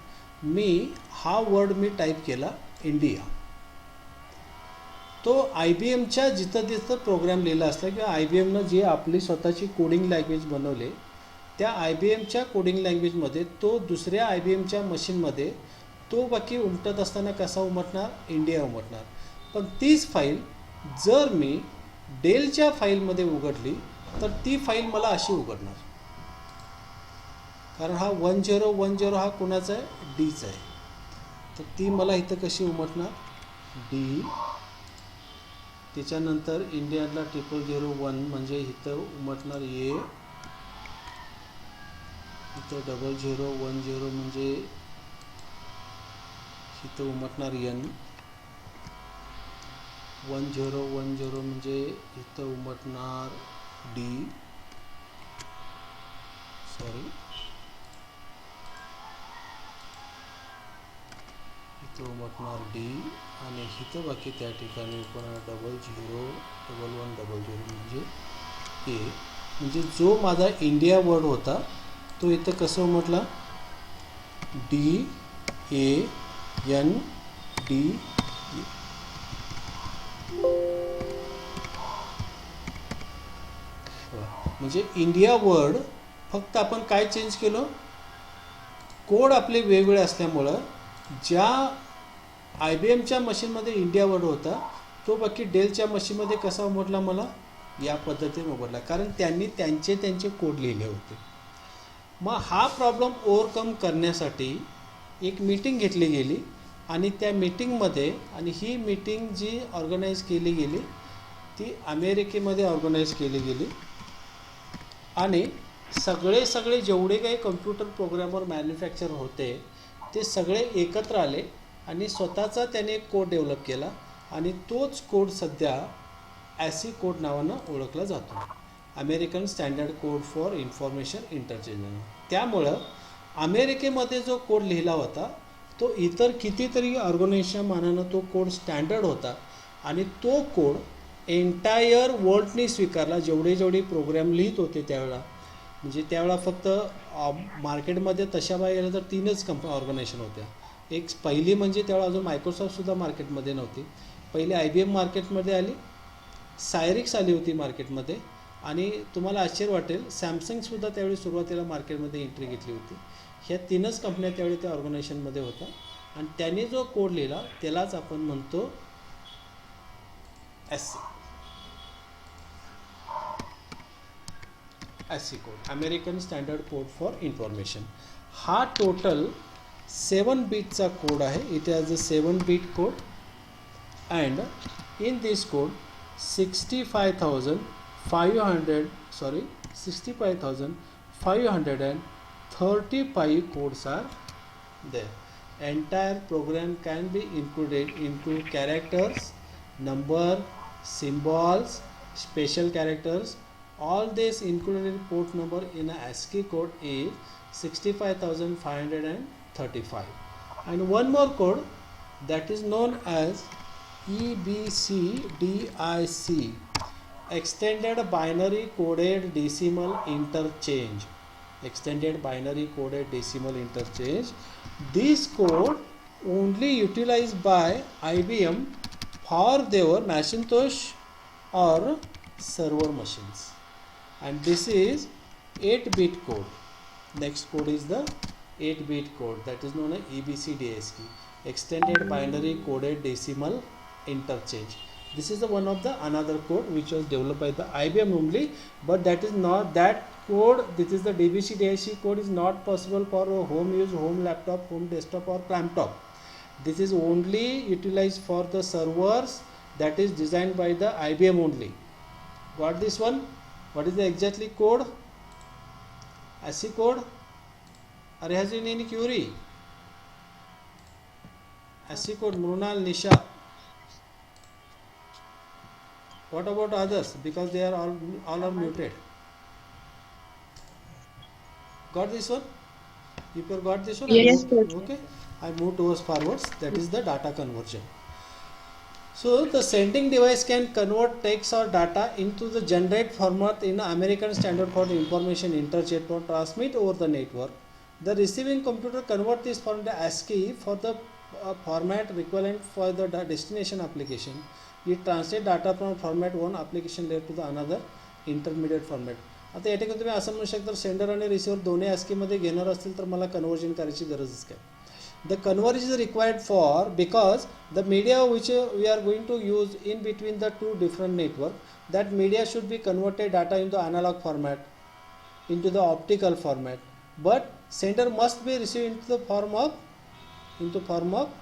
Speaker 2: मी हा वर्ड मी टाईप केला इंडिया. तो IBMच्या जिथं प्रोग्राम लिहिला असला किंवा IBMनं जे आपली स्वतःची कोडिंग लँग्वेज बनवले त्या IBMच्या कोडिंग लँग्वेजमध्ये तो दुसऱ्या IBMच्या मशीनमध्ये तो बाकी उमटत असताना कसा उमटणार, इंडिया उमटणार. पण तीच फाईल जर मी डेलच्या फाईलमध्ये उघडली तर ती फाईल मला अशी उघडणार, कारण हा 1010 हा कोणाचा आहे, डीचा आहे. तर ती मला इथं कशी उमटणार, डी. त्याच्यानंतर इंडियाला 0001 म्हणजे इथं उमटणार ए. इथं 0010 म्हणजे इथं उमटणार N 1010 म्हणजे इथं उमटणार D, सॉरी इथं उमटणार D आणि इथं बाकी त्या ठिकाणी पण 001100 म्हणजे A, म्हणजे जो माझा इंडिया वर्ड होता तो इथं कसं उमटला DAND. म्हणजे इंडिया वर्ड फक्त आपण काय चेंज केलं, कोड आपले वेगवेगळे असल्यामुळं ज्या IBMच्या मशीनमध्ये इंडिया वर्ड होता तो बाकी डेलच्या मशीनमध्ये कसा उमटला मला या पद्धतीने उमटला, कारण त्यांनी त्यांचे कोड लिहिले होते. मग हा प्रॉब्लेम ओव्हरकम करण्यासाठी एक मीटिंग घेतली गेली आणि त्या मीटिंगमध्ये, आणि ही मीटिंग जी ऑर्गनाईज केली गेली ती अमेरिकेमध्ये ऑर्गनाईज केली गेली आणि सगळे जेवढे काही कम्प्युटर प्रोग्रॅमर मॅन्युफॅक्चर होते ते सगळे एकत्र आले आणि स्वतःचा त्याने एक कोड डेव्हलप केला आणि तोच कोड सध्या ASCII कोड नावानं ओळखला जातो, American standard code for information interchange. त्यामुळं अमेरिकेमध्ये जो कोड लिहिला होता तो इतर कितीतरी ऑर्गनायझेशन मानानं तो कोड स्टँडर्ड होता आणि तो कोड एंटायर वर्ल्डनी स्वीकारला. जेवढे प्रोग्राम लिहित होते त्यावेळेला, म्हणजे त्यावेळेला फक्त मार्केटमध्ये तशा बाय गेलं तर 3च ऑर्गनायझेशन होत्या. एक पहिली म्हणजे त्यावेळेला अजून मायक्रोसॉफ्टसुद्धा मार्केटमध्ये नव्हती. पहिले IBM मार्केटमध्ये आली, सायरिक्स आली होती मार्केटमध्ये, आणि तुम्हाला आश्चर्य वाटेल सॅमसंगसुद्धा त्यावेळी सुरुवातीला मार्केटमध्ये एंट्री घेतली होती. ह्या 3च कंपन्या त्यावेळी त्या ऑर्गनायझेशनमध्ये होत्या आणि त्यांनी जो कोड लिहिला त्यालाच आपण म्हणतो ASCII code, American standard code for information. हा टोटल 7 बीटचा कोड आहे. It has a 7 bit code and in this code 65,535 codes are there. Entire program can be included into characters, number, symbols, special characters. All this included port number in a ASCII code is 65,535. And one more code that is known as EBCDIC, Extended Binary Coded Decimal Interchange. Extended Binary Coded Decimal Interchange. This code only utilized by IBM for their Macintosh or server machines, and this is 8-bit code. Next code is the 8-bit code that is known as EBCDIC, Extended Binary Coded Decimal Interchange. This is the one of the another code which was developed by the IBM only, but that is not that code. This is the DBCDIC code is not possible for home use, home laptop, home desktop or laptop. This is only utilized for the servers that is designed by the IBM only. Got this one? What is the exactly code? ASCII code. Are has been any query? ASCII code, Mrunal, Nisha. What about others? Because they are all are muted. Got this one? People got this one?
Speaker 1: Yes, sir.
Speaker 2: Okay. I move towards forwards. That is the data conversion. So the sending device can convert text or data into the generate format in American Standard for the Information Interchange for transmit over the network. The receiving computer convert this format to ASCII for the format equivalent for the destination application. It translate data from format one application layer to the another intermediate format. आता या ठिकाणी तुम्ही असं म्हणू शकता sender आणि receiver दोन्ही ASCII मध्ये घेणार असतील तर मला कन्वर्जन करायची गरजच काय. The conversion is required for because the media which we are going to use in between the two different network, that media should be converted data into analog format, into the optical format, but sender must be received into the form of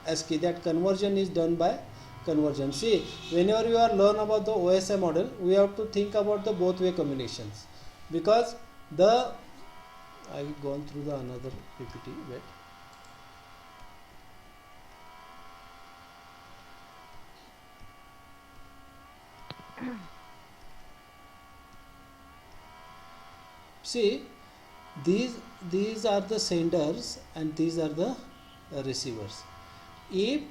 Speaker 2: ASCII. That conversion is done by conversion. See, whenever you are learn about the OSI model, we have to think about the both way communications, because the I gone through the another PPT. Wait. See, these are the senders and these are the receivers. If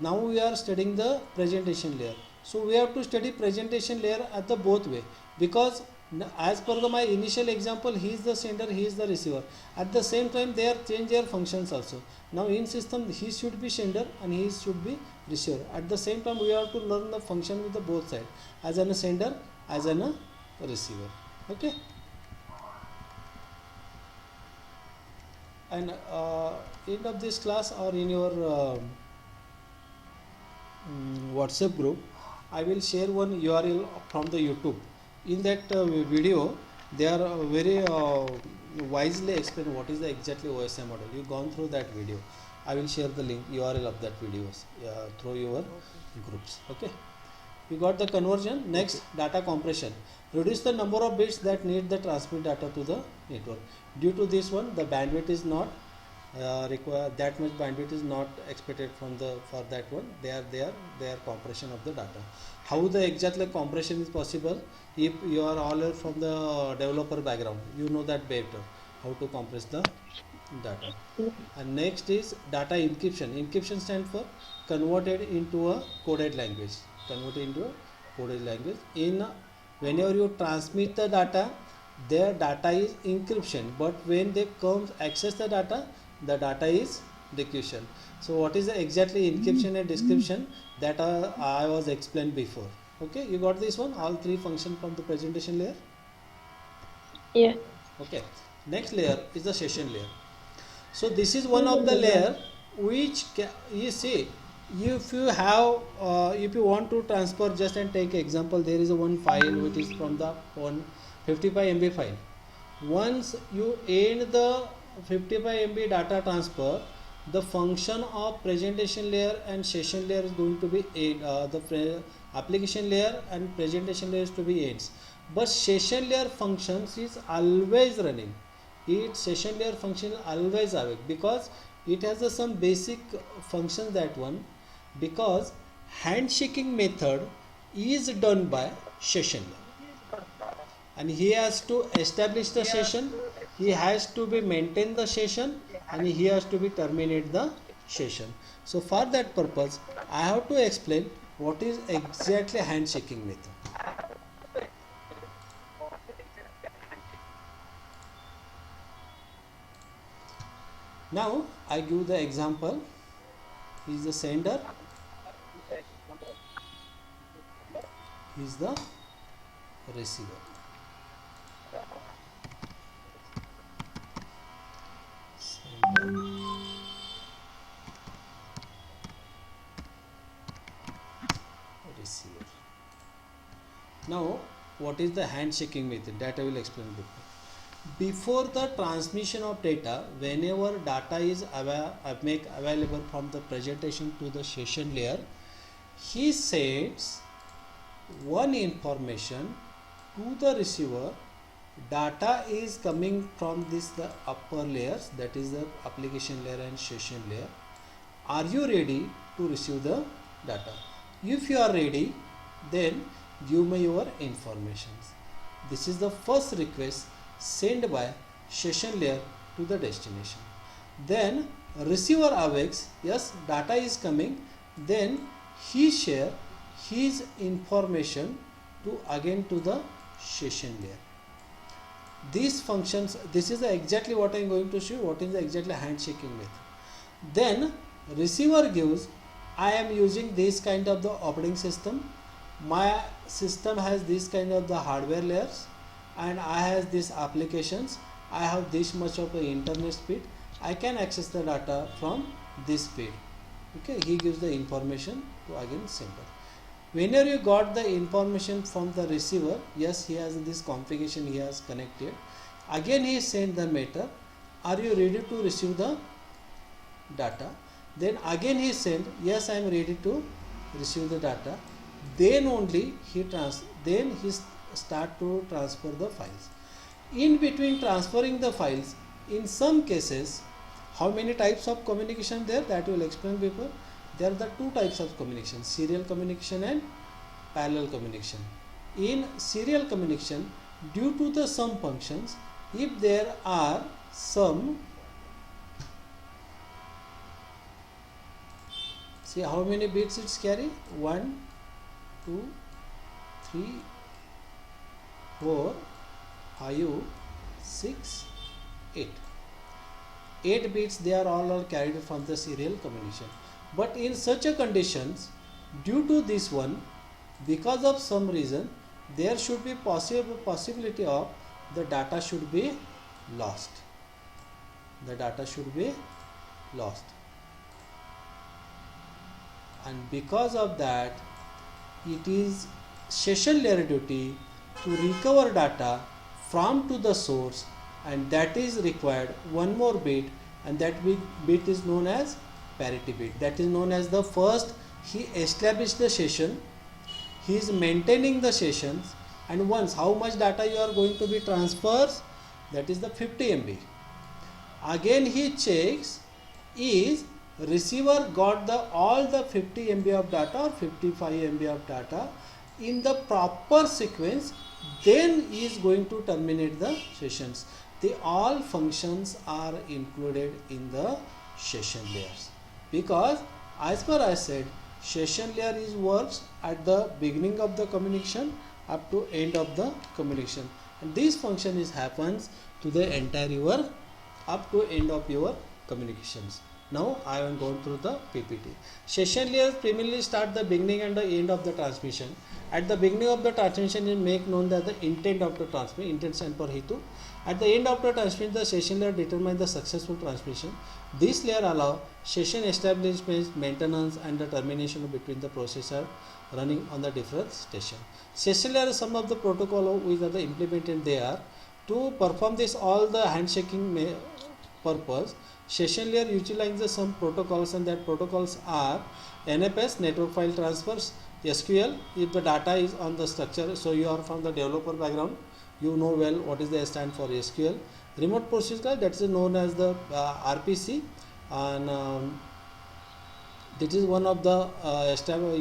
Speaker 2: now we are studying the presentation layer, so we have to study presentation layer at the both way, because as per my initial example, he is the sender, he is the receiver. At the same time they are change their functions also. Now in system he should be sender and he should be receiver. At the same time we have to learn the function with the both side, as an a sender, as an a receiver. Okay. And end of this class or in your WhatsApp group, I will share one URL from the YouTube. In that video, they are very wisely explain what is the exactly OSI model. You gone through that video. I will share the link URL of that videos through your groups. Okay. You got the conversion. Next, data compression. Reduce the number of bits that need the transmit data to the network. Due to this one, the bandwidth is not require that much bandwidth is not expected from the for that one. They are compression of the data. How the exactly compression is possible? If you are all from the developer background, you know that better how to compress the data. And next is data encryption. Encryption stands for converted into a coded language. Converted into a coded language. In whenever you transmit the data, their data is encryption, but when they come access the data is decryption. So what is the exactly encryption and description that I was explained before. Okay, you got this one, all three function from the presentation layer.
Speaker 1: Yeah.
Speaker 2: Okay, next layer is the session layer. So this is one of the layer which you see, if you have if you want to transfer, just and take example, there is a one file which is from the 55 MB file. Once you end the 55 MB data transfer, the function of presentation layer and session layer is going to be the application layer and presentation layer is to be ends. But session layer functions is always running. Its session layer function is always awake, because it has some basic functions that one, because handshaking method is done by session layer, and he has to establish the session, he has to be maintain the session, and he has to be terminate the session. So for that purpose I have to explain what is exactly handshaking method. Now I give the example. He is the sender, he is the receiver. Sender, receiver. Now what is the handshaking method? That I will explain before the transmission of data. Whenever data is make available from the presentation to the session layer, he sends one information to the receiver. Data is coming from the upper layers, that is the application layer and session layer. Are you ready to receive the data? If you are ready, then give me your informations. This is the first request sent by session layer to the destination. Then receiver awakes, yes, data is coming. Then he share his information again to the session layer. These functions, this is exactly what I am going to show, what is the exactly handshaking method. Then receiver gives, I am using this kind of the operating system, my system has this kind of the hardware layers, and I have these applications, I have this much of the internet speed, I can access the data from this speed. Okay, he gives the information to again sender. Whenever you got the information from the receiver, yes, he has this configuration, he has connected. Again he send the matter, are you ready to receive the data? Then again he send, yes, I am ready to receive the data. Then only he start to transfer the files. In between transferring the files, in some cases, how many types of communication there, that we will explain before. There are the two types of communication, serial communication and parallel communication. in serial communication, due to the sum functions, if there are some, see how many bits it's carry, 1 2 3 4 5 6 8 8 bits, they are all carried from the serial communication. But in such a conditions, due to this one, because of some reason, there should be possibility of the data should be lost. The data should be lost, and because of that, it is session layer duty to recover data from to the source, and that is required one more bit, and that bit is known as parity bit. That is known as the first he established the session, he is maintaining the sessions, and once how much data you are going to be transferred, that is the 50 MB. Again he checks is receiver got the all the 50 MB of data or 55 MB of data in the proper sequence, then he is going to terminate the sessions. The all functions are included in the session layers, because as per I said, session layer is works at the beginning of the communication up to end of the communication, and this function is happens to the entire your up to end of your communications. Now I am going through the PPT. Session layers primarily start the beginning and the end of the transmission. At the beginning of the transmission, it make known that the intent of the transmission, intention per hetu. At the end of the transmission, the session layer determine the successful transmission. This layer allow session establishment, maintenance, and the termination between the processor running on the different station. Session layer is some of the protocol which are the implemented there to perform this all the handshaking purpose. Session layer utilizes some protocols, and that protocols are NFS, network file transfers, SQL if the data is on the structure. So you are from the developer background, you know well what is the stand for SQL. Remote procedure, that is known as the RPC, and this is one of the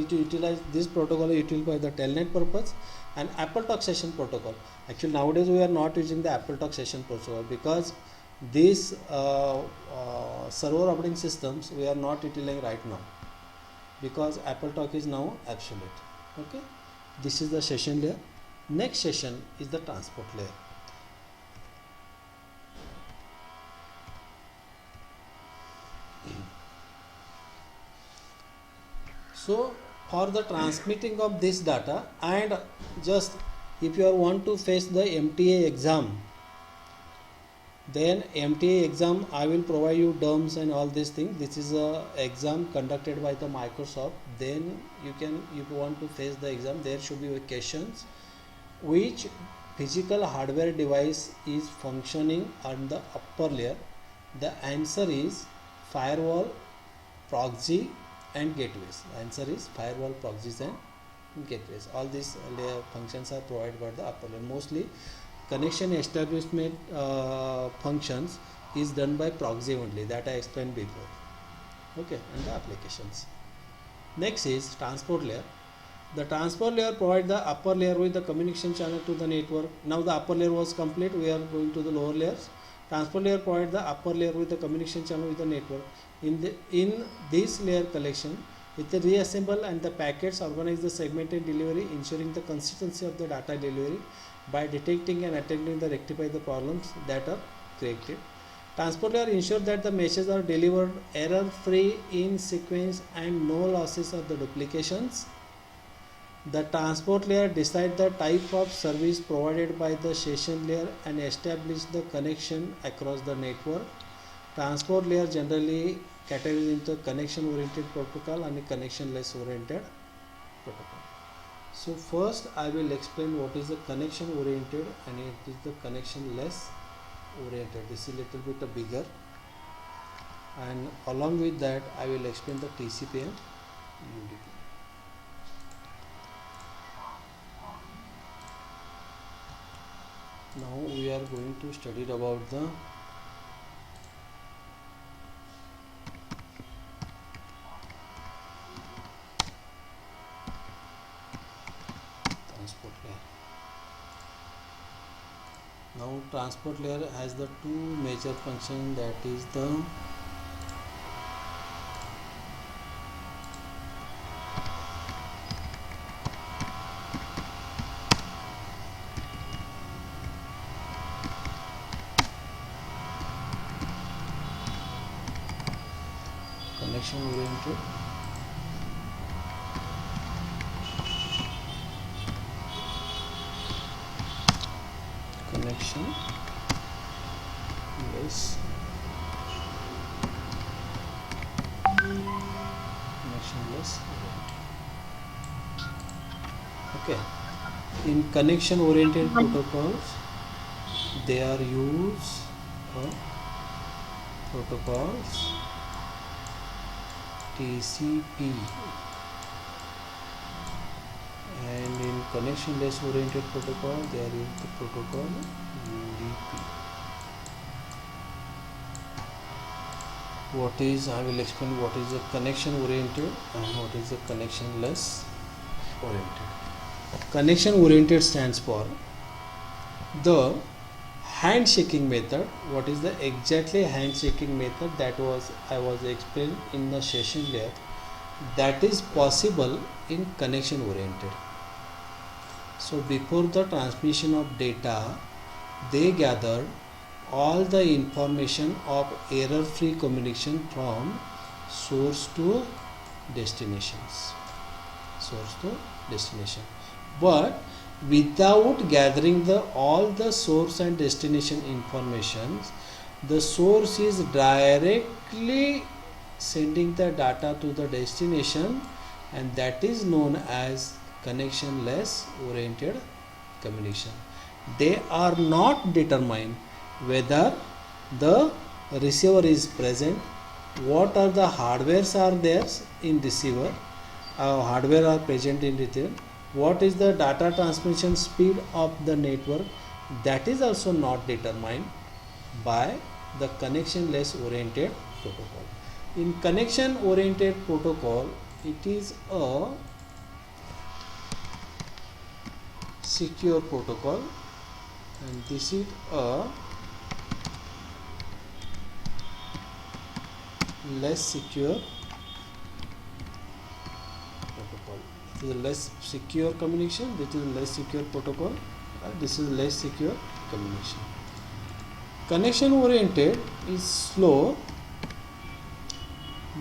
Speaker 2: to utilize this protocol utilized by the telnet purpose. And AppleTalk session protocol, actually nowadays we are not using the AppleTalk session protocol, because these server operating systems we are not utilizing right now, because AppleTalk is now obsolete. Okay, this is the session layer. Next session is the transport layer. So for the transmitting of this data, and just if you want to face the MTA exam, then MTA exam I will provide you terms and all these things. This is a exam conducted by the Microsoft. Then you can, if you want to face the exam, there should be questions which physical hardware device is functioning on the upper layer. The answer is firewall, proxy and gateways. The answer is firewall, proxies and gateways. All these layer functions are provided by the upper layer. Mostly connection establishment functions is done by proxy only, that I explained before. Okay, and the applications. Next is transport layer. The transport layer provides the upper layer with the communication channel to the network. Now the upper layer was complete, we are going to the lower layers. Transport layer provides the upper layer with the communication channel with the network. In this layer collection, with the reassemble and the packets organize the segmented delivery, ensuring the consistency of the data delivery by detecting and attempting to rectify the problems that are created. Transport layer ensures that the messages are delivered error free, in sequence and no losses of the duplications. The transport layer decides the type of service provided by the session layer and establish the connection across the network. Transport layer generally categorizes into connection oriented protocol and a connection less oriented protocol. So first I will explain what is the connection oriented and it is the connection less oriented. This is a little bit bigger, and along with that I will explain the TCP and UDP. Now we are going to study about the transport layer. Now transport layer has the two major function, that is the connection oriented connection less connectionless. Okay, in connection oriented protocols they are used protocols TCP, and in connection less oriented protocol there is the protocol UDP. What is, I will explain what is the connection oriented and what is the connection less oriented. Connection oriented stands for the handshaking method. What is the exactly handshaking method? That was I was explained in the session layer, that is possible in connection oriented. So before the transmission of data, they gathered all the information of error free communication from source to destinations, but without gathering all the source and destination informations, the source is directly sending the data to the destination, and that is known as connection less oriented communication. They are not determined whether the receiver is present, what are the hardwares are there in receiver, hardware are present in receiver, what is the data transmission speed of the network, that is also not determined by the connection less oriented protocol. In connection oriented protocol, it is a secure protocol, and this is a less secure protocol. This is a less secure communication, this is a less secure protocol, this is less secure communication. Connection oriented is slow,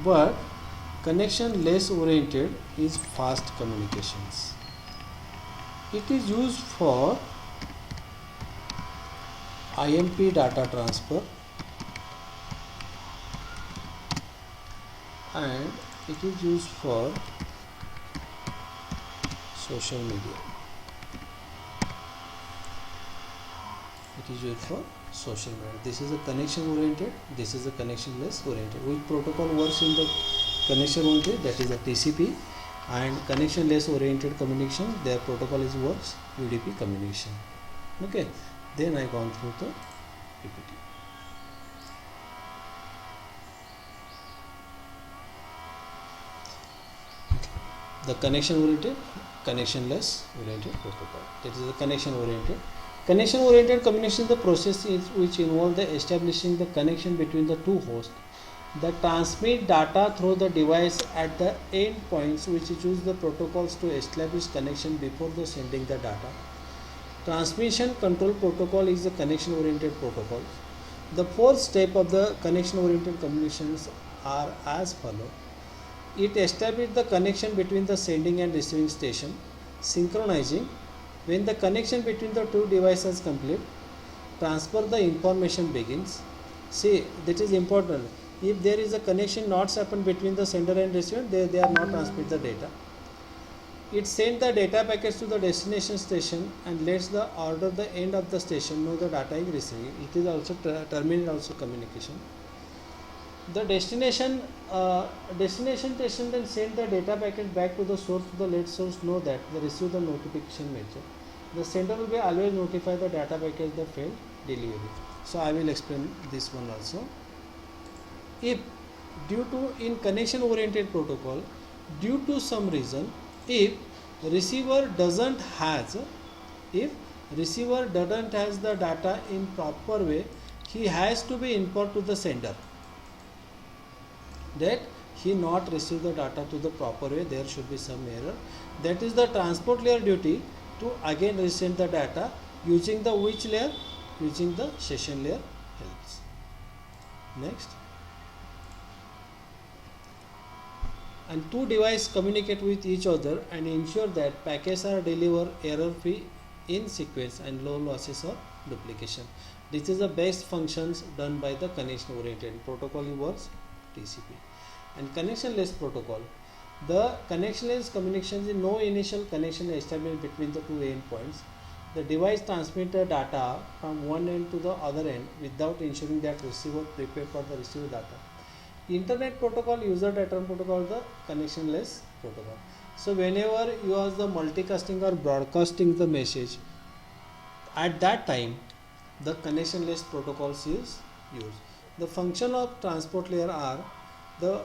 Speaker 2: but connection less oriented is fast communications. It is used for IMP data transfer, and it is used for social media. It is used for social media. This is a connection oriented, this is a connection less oriented. Which protocol works in the connection oriented? That is a TCP, and connection less oriented communication, their protocol is works UDP communication. Okay, then I gone through the PPT. The connection oriented, connection less oriented protocol. That is the connection oriented. Connection oriented communication is the process which involves the establishing the connection between the two hosts that transmit data through the device at the end points, which use the protocols to establish connection before the sending the data. Transmission control protocol is the connection oriented protocol. The fourth step of the connection oriented communications are as follows. It establishes the connection between the sending and receiving station, synchronizing. When the connection between the two devices is complete, transfer the information begins. See, that is important. If there is a connection not happened between the sender and receiver, they are not transmit the data. It sends the data packets to the destination station and lets the order the end of the station know the data is received. It is also terminal also communication. The destination station then send the data packet back to the source to the let source know that they receive the notification message. The sender will be always notify the data package that failed delivery. So I will explain this one also. If due to in connection oriented protocol, due to some reason, if receiver doesn't has receiver doesn't has the data in proper way, he has to be input to the sender that he not receive the data to the proper way, there should be some error. That is the transport layer duty to again resend the data using the which layer? Using the session layer helps. Next. And two devices communicate with each other and ensure that packets are delivered error free in sequence and low losses or duplication. This is the best functions done by the connection oriented protocol works TCP. And connectionless protocol, the connectionless communications is no initial connection established between the two endpoints. The device transmits the data from one end to the other end without ensuring that receiver prepared for the received data. Internet protocol, user data protocol, the connectionless protocol. So whenever you are the multicasting or broadcasting the message, at that time the connectionless protocols is used. The function of transport layer are the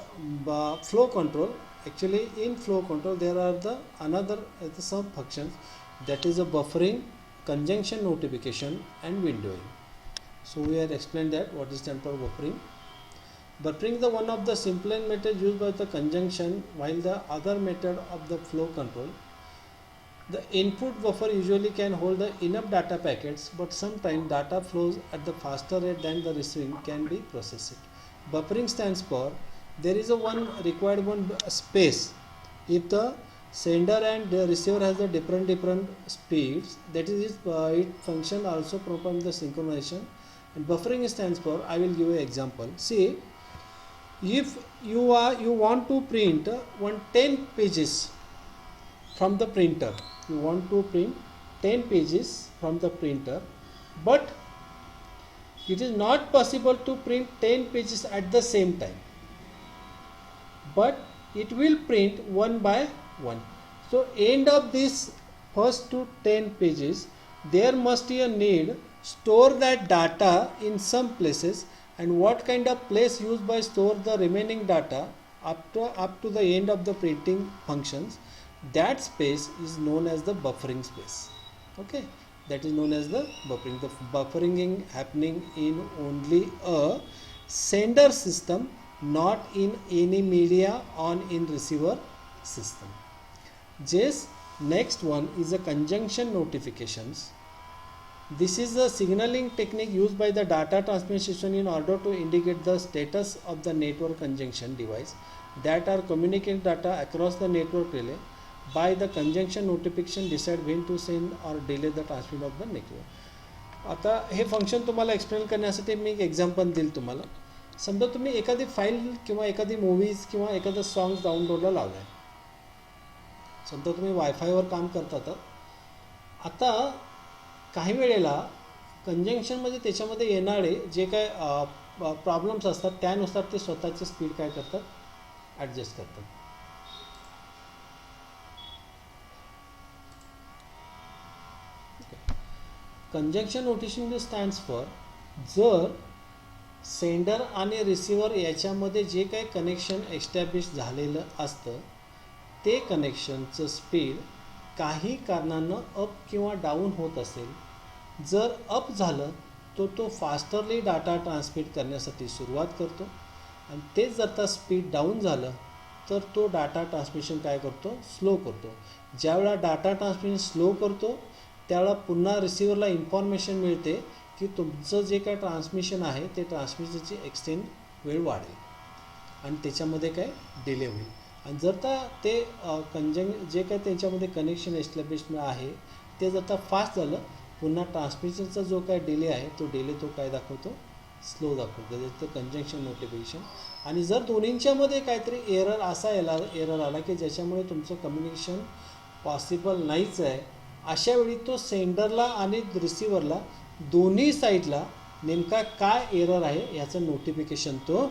Speaker 2: flow control. Actually in flow control there are the another some functions, that is a buffering, conjunction notification and windowing. So we have explained that what is stand for buffering. Buffering is one of the simplest method used by the conjunction, while the other method of the flow control. The input buffer usually can hold the enough data packets, but sometimes data flows at the faster rate than the receiving can be processed. Buffering stands for there is a one required one space. If the sender and the receiver has a different speeds, that is it function also perform the synchronization. And buffering stands for, I will give you an example. See, if you want to print 10 pages from the printer, you want to print 10 pages from the printer, but it is not possible to print 10 pages at the same time, but it will print one by one. So end of this first to 10 pages, there must be a need store that data in some places, and what kind of place used by store the remaining data up to the end of the printing functions, that space is known as the buffering space. Okay, that is known as the buffering. The buffering happening in only a sender system, not in any media on in receiver system. Just next one is a conjunction notifications. This is a signaling technique used by the data transmission system in order to indicate the status of the network conjunction device that are communicating data across the network relay. By the conjunction notification decide when to send or delay the transmission of the network. आता हे function तुम्हाला explain करण्यासाठी मी एक example देईल तुम्हाला. समजा तुम्ही एखादी file किंवा एखादी मूवीज किंवा एखादं सॉंग्स डाउनलोडला लावलं आहे. समजा तुम्ही वायफायवर काम करता, तर आता काही वेळेला कंजंक्शनमध्ये त्याच्यामध्ये येणारे जे काय प्रॉब्लेम्स असतात त्यानुसार ते स्वतःचे स्पीड काय करतात, ॲडजस्ट करतात. कंजंक्शन नोटिफिकेशन स्टँड्स फॉर जर सेंडर आणि रिसिव्हर याच्यामध्ये जे काही कनेक्शन एस्टॅब्लिश झालेलं असतं ते कनेक्शनचं स्पीड काही कारणानं अप किंवा डाऊन होत असेल, जर अप झालं तर तो फास्टरली डाटा ट्रान्समिट करण्यासाठी सुरुवात करतो, आणि तेच जर का स्पीड डाऊन झालं तर तो डाटा ट्रान्समिशन काय करतो, स्लो करतो. ज्यावेळा डाटा ट्रान्समिशन स्लो करतो त्यावेळा पुन्हा रिसिव्हरला इन्फॉर्मेशन मिळते की तुमचं जे काय ट्रान्समिशन आहे ते ट्रान्समिशनची एक्सटेंड वेळ वाढेल आणि त्याच्यामध्ये काय डिले होईल. आणि जर का ते जे काय त्यांच्यामध्ये कनेक्शन एस्टॅब्लिशमेंट आहे ते जर का फास्ट झालं, पुन्हा ट्रान्समिशनचा जो काय डिले आहे तो डिले तो काय दाखवतो, स्लो दाखवतो. त्याचं कंजंक्शन नोटिफिकेशन. आणि जर दोन्हींच्यामध्ये काहीतरी एरर आला की ज्याच्यामुळे तुमचं कम्युनिकेशन पॉसिबल नाहीच आहे, अशावेळी तो सेंडरला आणि रिसिव्हरला दोन्ही साईडला नेमका काय एरर आहे याचं नोटिफिकेशन तो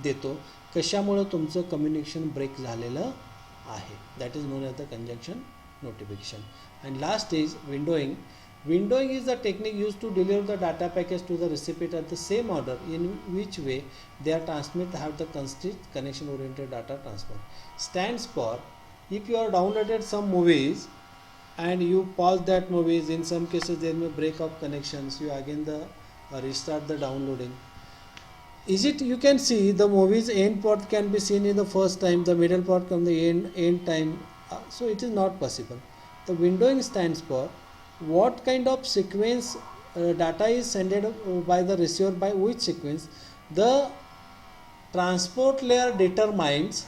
Speaker 2: देतो, कशामुळे तुमचं कम्युनिकेशन ब्रेक झालेलं आहे. That is known as the conjunction notification. And last is windowing. Windowing is the technique used to deliver the data package to the recipient at the same order in which way they are transmitted have the constant connection oriented data transfer. Stands for, if you are downloaded some movies and you pause that movies. In some cases there may break of connections, you again the restart the downloading. Is it, you can see the movie's end part can be seen in the first time, the middle part come the end time, so it is not possible. The windowing stands for what kind of sequence data is sent by the receiver, by which sequence the transport layer determines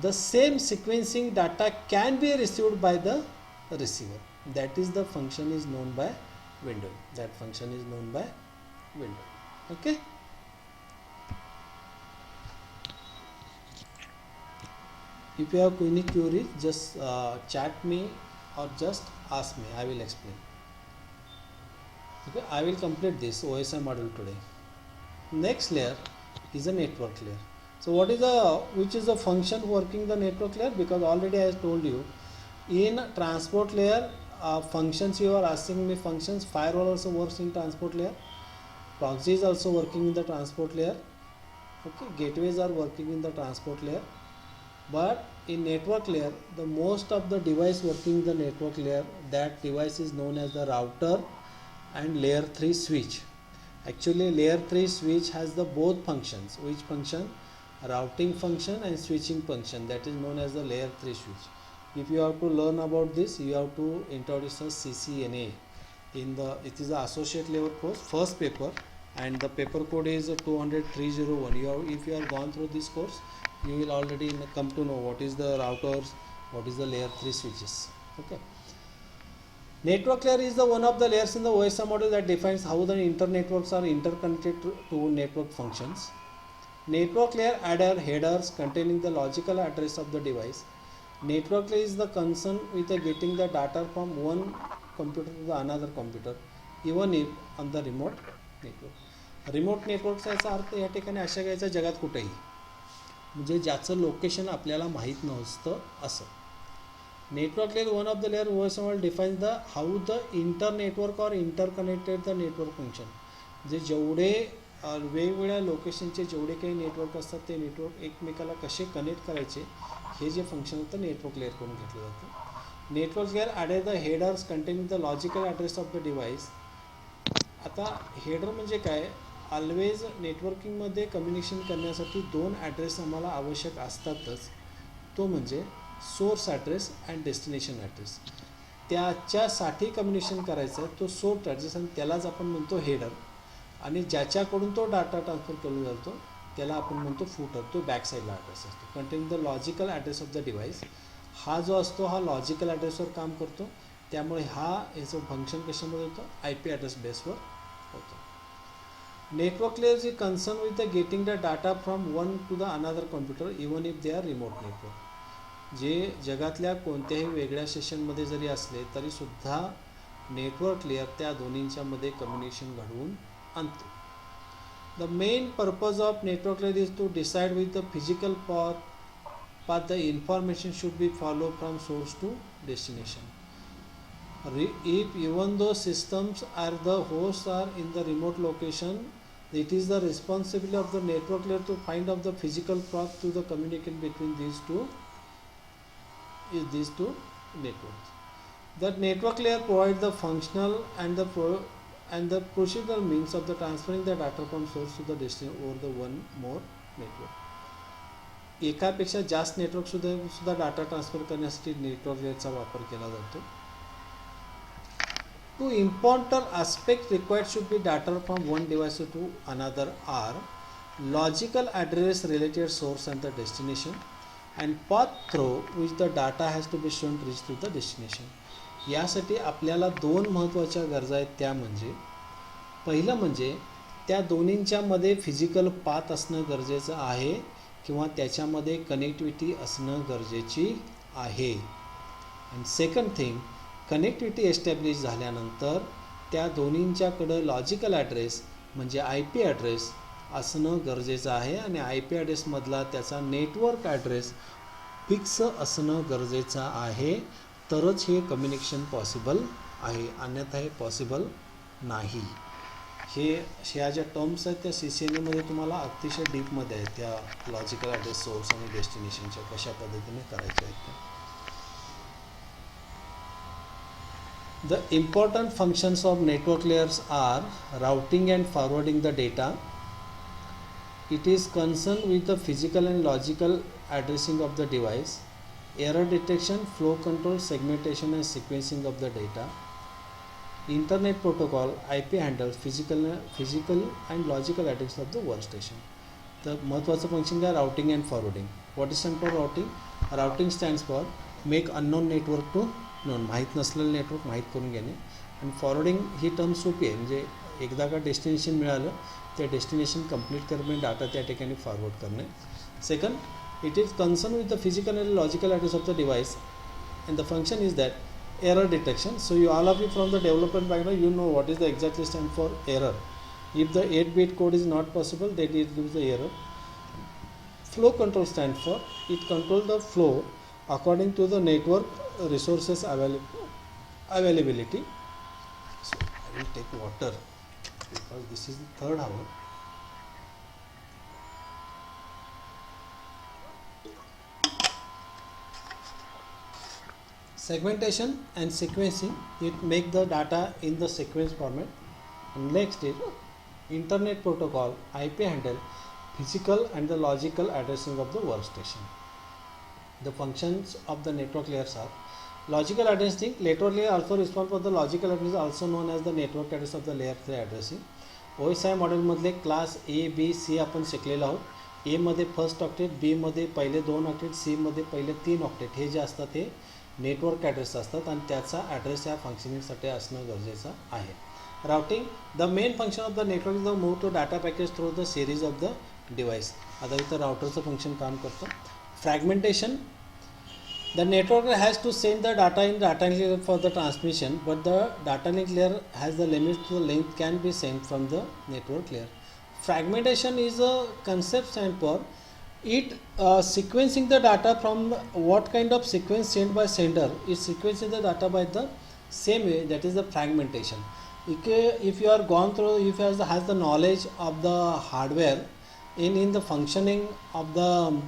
Speaker 2: the same sequencing data can be received by the receiver. That is the function is known by window. That function is known by window. Okay. If you have any query, just chat me or just ask me. I will explain. Okay, I will complete this OSI module today. Next layer is a network layer. So what is the, which is the function working the network layer? Because already I told you in transport layer functions, you are asking me functions. Firewall also works in transport layer. Proxy is also working in the transport layer. Okay, gateways are working in the transport layer. But in network layer, the most of the device working in the network layer, that device is known as the router and layer 3 switch. Actually layer 3 switch has the both functions. Which function? Routing function and switching function, that is known as the layer 3 switch. If you have to learn about this, you have to introduce a CCNA in the, it is the associate level course, first paper, and the paper code is 200-301. You have, if you have gone through this course, you will already come to know what is the routers, what is the layer 3 switches. Okay. Network layer is the one of the layers in the OSI model that defines how the internetworks are interconnected to network functions. Network layer adds headers containing the logical address of the device. Network layer is the concern with getting the data from one computer to the another computer, even if on the remote network. Remote नेटवर्कचा याचा अर्थ या ठिकाणी अशा घ्यायचा जगात कुठेही, म्हणजे ज्याचं लोकेशन आपल्याला माहीत नसतं असं. Network layer one of the layer OSI defines the how the inter network और इंटरकनेक्टेड द नेटवर्क फंक्शन. जे जेवढे वेगवेगळ्या लोकेशनचे जेवढे काही नेटवर्क असतात ते नेटवर्क एकमेकाला कसे कनेक्ट करायचे हे जे फंक्शन होतं नेटवर्क लेयर करून घेतलं जातं. Network layer added the headers containing the logical address of the device. आता हेडर म्हणजे काय, ऑलवेज नेटवर्किंगमध्ये कम्युनिकेशन करण्यासाठी दोन ॲड्रेस आम्हाला आवश्यक असतातच. तो म्हणजे source address and destination address. त्याच्यासाठी कम्युनिकेशन करायचं आहे तो सोर्स ॲड्रेस आणि त्यालाच आपण म्हणतो हेडर, आणि ज्याच्याकडून तो डाटा ट्रान्सफर केला जातो त्याला आपण म्हणतो फूटर. तो बॅक साईडला ॲड्रेस असतो. Containing the logical address of the device. हा जो असतो हा लॉजिकल ॲड्रेसवर काम करतो, त्यामुळे हा याचं फंक्शन कशामध्ये होतं, IP ॲड्रेस बेसवर होतं. Network layer is concern with the getting the data from one to the another computer even if they are remote network. जे जगातल्या कोणत्याही वेगळ्या सेशनमध्ये जरी असले तरीसुद्धा नेटवर्क लेयर त्या दोन्हींच्यामध्ये कम्युनिकेशन घडवून आणतो. The main purpose of network layer is to decide with the physical path the information should be followed from source to destination. If even though systems are the hosts are in the remote location, it is the responsibility of the network layer to find out the physical path to the communication between these two networks. That network layer provides the functional and the procedural means of the transferring the data from source to the destination over the one more network. एकापेक्षा जास्त network सुद्धा data transfer करण्यासाठी network लेयरचा वापर केला जातो. Two important aspect required should be data from one device to another are logical address related source and the destination and path through which the data has to be shown reach to the destination. यासाठी आपल्याला दोन महत्त्वाच्या गरजा आहेत. त्या म्हणजे पहिलं म्हणजे त्या दोन्हींच्यामध्ये फिजिकल पाथ असणं गरजेचं आहे किंवा त्याच्यामध्ये कनेक्टिव्हिटी असणं गरजेची आहे. And second thing, connectivity establish झाल्यानंतर त्या दोन्हींच्याकडं लॉजिकल ॲड्रेस म्हणजे IP ॲड्रेस असणं गरजेचं आहे आणि IP ॲड्रेसमधला त्याचा नेटवर्क ॲड्रेस फिक्स असणं गरजेचं आहे. तरच हे कम्युनिकेशन पॉसिबल आहे, अन्यथा हे पॉसिबल नाही. ह्या ज्या टर्म्स आहेत त्या CCNA तुम्हाला अतिशय डीपमध्ये आहेत, त्या लॉजिकल ॲड्रेस सोर्स आणि डेस्टिनेशनच्या कशा पद्धतीने करायच्या आहेत त्या. The important functions of network layers are routing and forwarding the data. It is concerned with the physical and logical addressing of the device, error detection, flow control, segmentation and sequencing of the data. Internet protocol IP handles physical and logical address of the workstation. The महत्वाचं function काय routing and forwarding. What is stand for routing? Routing stands for make unknown network to known, माहीत नसलेलं network माहीत करून घेणे. आणि forwarding ही term सोपी आहे, म्हणजे एकदा का डेस्टिनेशन मिळालं त्या डेस्टिनेशन कंप्लीट करणे, डाटा त्या ठिकाणी फॉरवर्ड करणे. Second, it is concern with the physical and logical address of the device, and the function is that error detection. So you all of you from the development background, you know what is the exactly stand for error. If the 8-bit code is not possible, then it gives the error. Flow control stand for it controls the flow according to the network resources availability. So I will take water because this is the third hour. Segmentation and sequencing, it make the data in the sequence format. And next is internet protocol IP handle physical and the logical addressing of the workstation. The functions of the network layers are logical addressing. Network layer also responsible for the logical address, also known as the network address of the layer 3 addressing. OSI model मधले class A B C आपण शिकलेलो आहोत. A मध्ये first octet, B मध्ये पहिले 2 octet, C मध्ये पहिले 3 octet हे जे असतात ते नेटवर्क ॲड्रेस असतात आणि त्याचा ॲड्रेस या फंक्शनिंगसाठी असणं गरजेचं आहे. Routing, the main function of the network is the move to data package through the series of the device. आता इथं राउटरचं फंक्शन काम करतं. Fragmentation, the network layer has to send the data in data link layer for the transmission, but the data link layer has the limit to the length can be sent from the network layer. Fragmentation is a concept stand for it sequencing the data from what kind of sequence sent by sender. It sequences the data by the same way, that is the fragmentation. If you are gone through, if you has the knowledge of the hardware in the functioning of the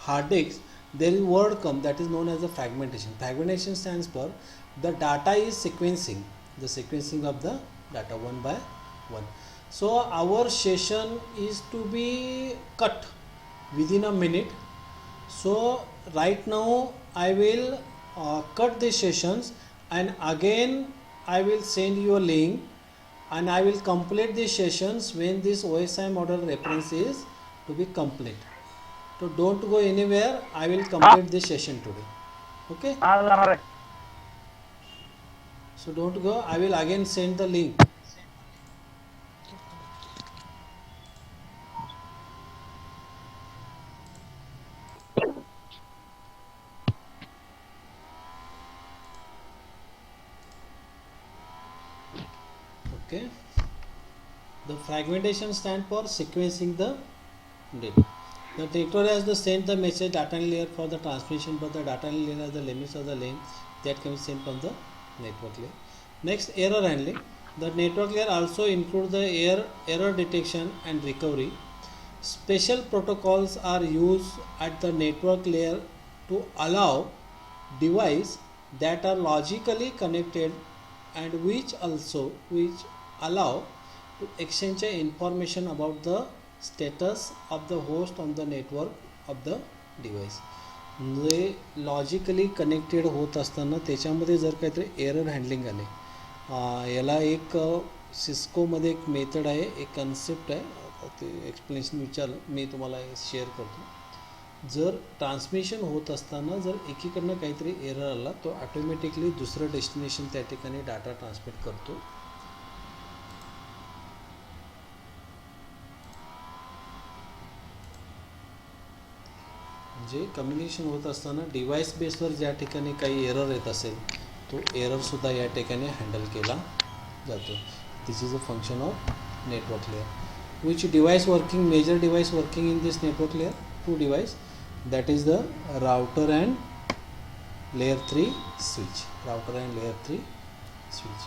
Speaker 2: hard disk, there is word come that is known as the fragmentation. Fragmentation stands for the data is sequencing, the sequencing of the data one by one. So our session is to be cut within a minute. So right now I will cut the sessions and again I will send you a link and I will complete the sessions when this OSI model reference is to be complete. So don't go anywhere, I will complete this session today. Okay?
Speaker 3: आज जाणार आहे.
Speaker 2: So don't go, I will again send the link. Okay? The fragmentation stand for sequencing the data. The network has to send the message data layer for the transmission, but the data layer has the limits of the length that can be sent from the network layer. Next, error handling. The network layer also includes the error detection and recovery. Special protocols are used at the network layer to allow devices that are logically connected and which allow to exchange information about the status of the host on the network of the device. म्हणजे logically connected होत असताना त्याच्यामध्ये जर काहीतरी error handling आले, याला एक सिस्कोमध्ये एक मेथड आहे, एक कन्सेप्ट आहे, ते एक्सप्लेनेशन विचारलं मी तुम्हाला शेअर करतो. जर ट्रान्समिशन होत असताना जर एकीकडनं काहीतरी एरर आला तो ऑटोमॅटिकली दुसरं डेस्टिनेशन त्या ठिकाणी डाटा ट्रान्समिट करतो. जे कम्युनिकेशन होत असताना डिव्हाइस बेसवर ज्या ठिकाणी काही एरर येत असेल तो एररसुद्धा या ठिकाणी हँडल केला जातो. This is a function of network layer. which device working, major device working in this network layer? Two device, that is the router and layer 3 switch. Router and layer 3 switch.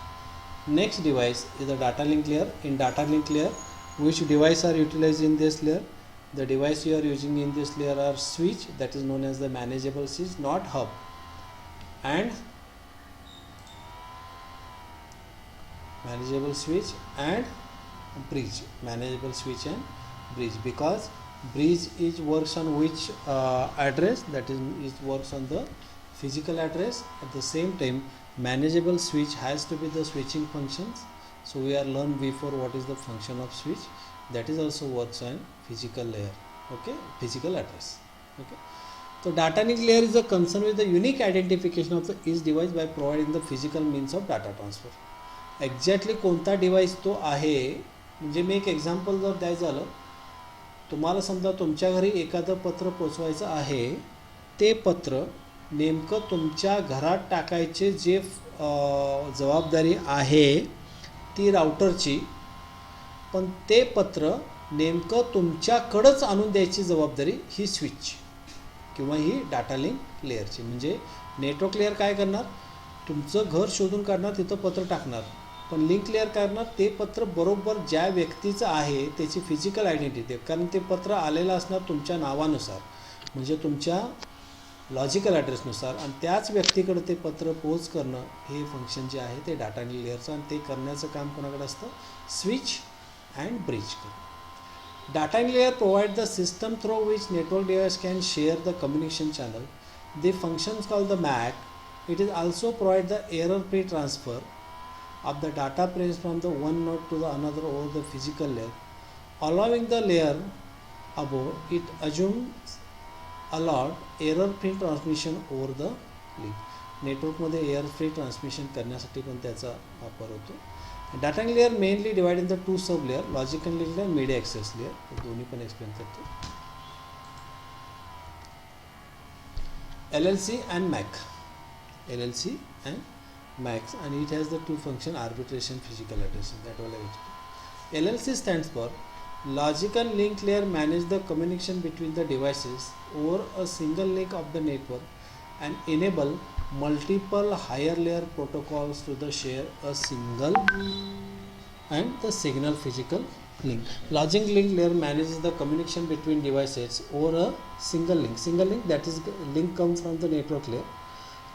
Speaker 2: Next device is the data link layer. In data link layer, which device are utilized in this layer? The device you are using in this layer are switch, that is known as the manageable switch, not hub, and manageable switch and bridge, manageable switch and bridge, because bridge is works on which address, that is works on the physical address. At the same time, manageable switch has to be the switching functions. So we are learned before what is the function of switch, that is also works on physical layer, okay, physical address. Okay, so data link layer is a concern with the unique identification of the each device by providing the physical means of data transfer. Exactly कोणता device तो आहे, म्हणजे मी एक example जर द्यायचं झालं, तुम्हाला समजा तुमच्या घरी एखादं पत्र पोचवायचं आहे, ते पत्र नेमकं तुमच्या घरात टाकायचे जे जबाबदारी आहे ती राउटरची, पण ते पत्र नेमकं तुमच्याकडंच आणून द्यायची जबाबदारी ही स्विचची किंवा ही डाटा लिंक लेअरची. म्हणजे नेटवर्क लेअर काय करणार, तुमचं घर शोधून काढणार, तिथं पत्र टाकणार, पण लिंक लेअर करणार ते पत्र बरोबर ज्या व्यक्तीचं आहे त्याची फिजिकल आयडेंटिटी, कारण ते पत्र आलेलं असणार तुमच्या नावानुसार, म्हणजे तुमच्या लॉजिकल ॲड्रेसनुसार, आणि त्याच व्यक्तीकडे ते पत्र पोच करणं हे फंक्शन जे आहे ते डाटा लिंक लेअरचं, आणि ते करण्याचं काम कोणाकडे असतं, switch and bridge. Data link layer provides the system through which network device can share the communication channel. The function is called the MAC. It is also provide the error-free transfer of the data frames from the one node to the another over the physical layer. Allowing the layer above, it assumes allowed error-free transmission over the link. नेटवर्कमध्ये error-free transmission करण्यासाठी पण त्याचा वापर होतो. Data link layer mainly divide in the two sub layer, logical link layer, media access layer, दोन्ही पण explain करतो. LLC and MAC, LLC and MAC, and it has the two function, arbitration, physical addressing, that all I explained. LLC stands for logical link layer, manage the communication between the devices over a single link of the network and enable multiple higher layer protocols to the share a single and the signal physical link. Logic link layer manages the communication between devices over a single link. Single link, that is link comes from the network layer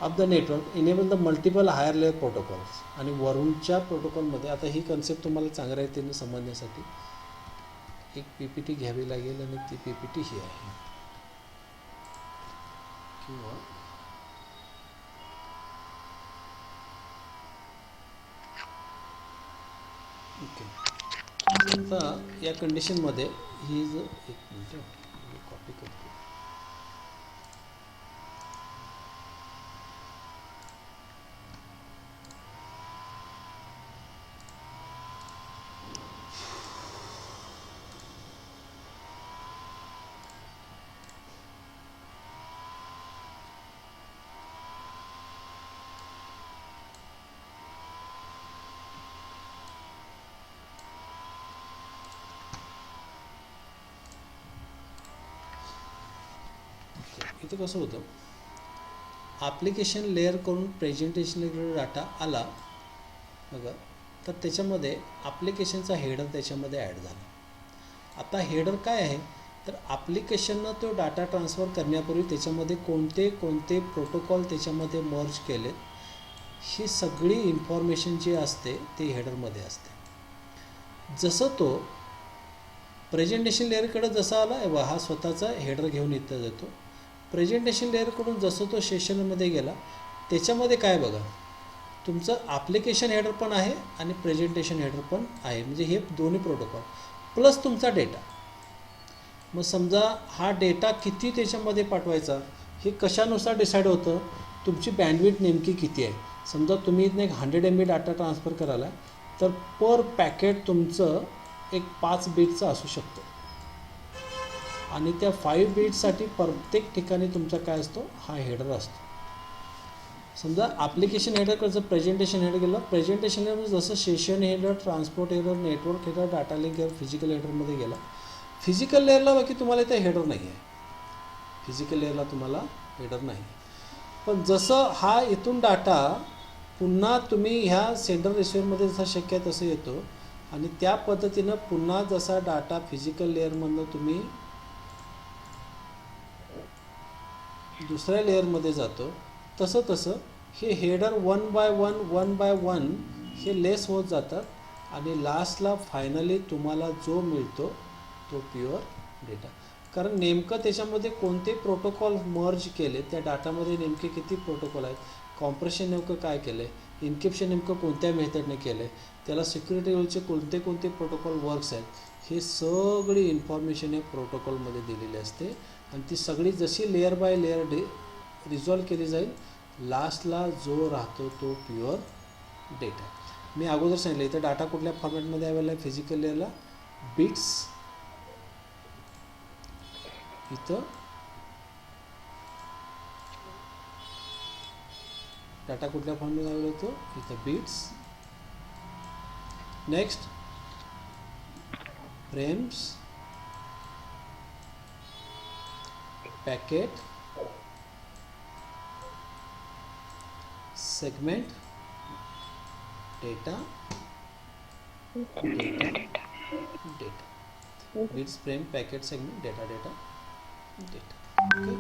Speaker 2: of the network, enable the multiple higher layer protocols. आणि वरूनच्या प्रोटोकॉलमध्ये आता ही concept तुम्हाला चांगल्या समजण्यासाठी एक PPT घ्यावी लागेल, आणि ती PPT ही आहे, किंवा ओके. आता या कंडिशनमध्ये ही जर एक मिनिट कॉपी करतो, इथं कसं होतं, ॲप्लिकेशन लेअरकडून प्रेझेंटेशन लेअर डाटा आला बघा, तर त्याच्यामध्ये ॲप्लिकेशनचा हेडर त्याच्यामध्ये ॲड झाला. आता हेडर काय आहे, तर ॲप्लिकेशननं तो डाटा ट्रान्सफर करण्यापूर्वी त्याच्यामध्ये कोणते कोणते प्रोटोकॉल त्याच्यामध्ये मर्ज केले, ही सगळी इन्फॉर्मेशन जी असते ते हेडरमध्ये असते. जसं तो प्रेझेंटेशन लेअरकडे जसा आला, हा स्वतःचा हेडर घेऊन इथं जातो. प्रेझेंटेशन लेअरकडून जसं तो सेशनमध्ये गेला, त्याच्यामध्ये काय बघा, तुमचं ॲप्लिकेशन हेडर पण आहे आणि प्रेझेंटेशन हेडर पण आहे, म्हणजे हे दोन्ही प्रोटोकॉल प्लस तुमचा डेटा. मग समजा हा डेटा किती त्याच्यामध्ये पाठवायचा हे कशानुसार डिसाईड होतं, तुमची बँडविड्थ नेमकी किती आहे. समजा तुम्ही इथनं एक 100 MB डाटा ट्रान्सफर करायला, तर पर पॅकेट तुमचं एक 5 बिटचं असू शकतं, आणि त्या 5 बिट्ससाठी प्रत्येक ठिकाणी तुमचा काय असतो, हा हेडर असतो. समजा ॲप्लिकेशन हेडरकडचं प्रेझेंटेशन हेडर गेलं, प्रेझेंटेशन हेडर जसं session header, transport header, network header, data link header, physical हेडरमध्ये गेला. फिजिकल लेअरला बाकी तुम्हाला इथे हेडर नाही आहे, फिजिकल लेअरला तुम्हाला हेडर नाही. पण जसं हा इथून डाटा पुन्हा तुम्ही ह्या सेंटर रिसिव्हरमध्ये जसा शक्य आहे तसं येतो, आणि त्या पद्धतीनं पुन्हा जसा डाटा फिजिकल लेअरमधनं तुम्ही दुसऱ्या लेअरमध्ये जातो, तसं तसं हे हेडर वन बाय वन हे लेस होत जातात आणि लास्टला फायनली तुम्हाला जो मिळतो तो प्युअर डेटा. कारण नेमकं त्याच्यामध्ये कोणते प्रोटोकॉल मर्ज केले, त्या डाटामध्ये नेमके किती प्रोटोकॉल आहेत, कॉम्प्रेशन नेमकं काय केलं आहे, इन्क्रिप्शन नेमकं कोणत्या मेथडने केलं आहे, त्याला सिक्युरिटी लेवलचे कोणते कोणते प्रोटोकॉल वर्क्स आहेत, हे सगळी इन्फॉर्मेशन या प्रोटोकॉलमध्ये दिलेली असते. आणि ती सगळी जशी लेअर बाय लेअर रिझॉल्व केली जाईल, लास्टला जो राहतो तो प्युअर डेटा. मी अगोदर सांगितलं इथं डाटा कुठल्या फॉर्मॅटमध्ये अवेलेबल आहे, फिजिकल लेअरला बिट्स, इथं डाटा कुठल्या फॉर्ममध्ये अवेलेबल होतो, इथं bits. Next frames, packet, segment, data, data, data. Bits, frame, packet, segment, data, data, data. Okay.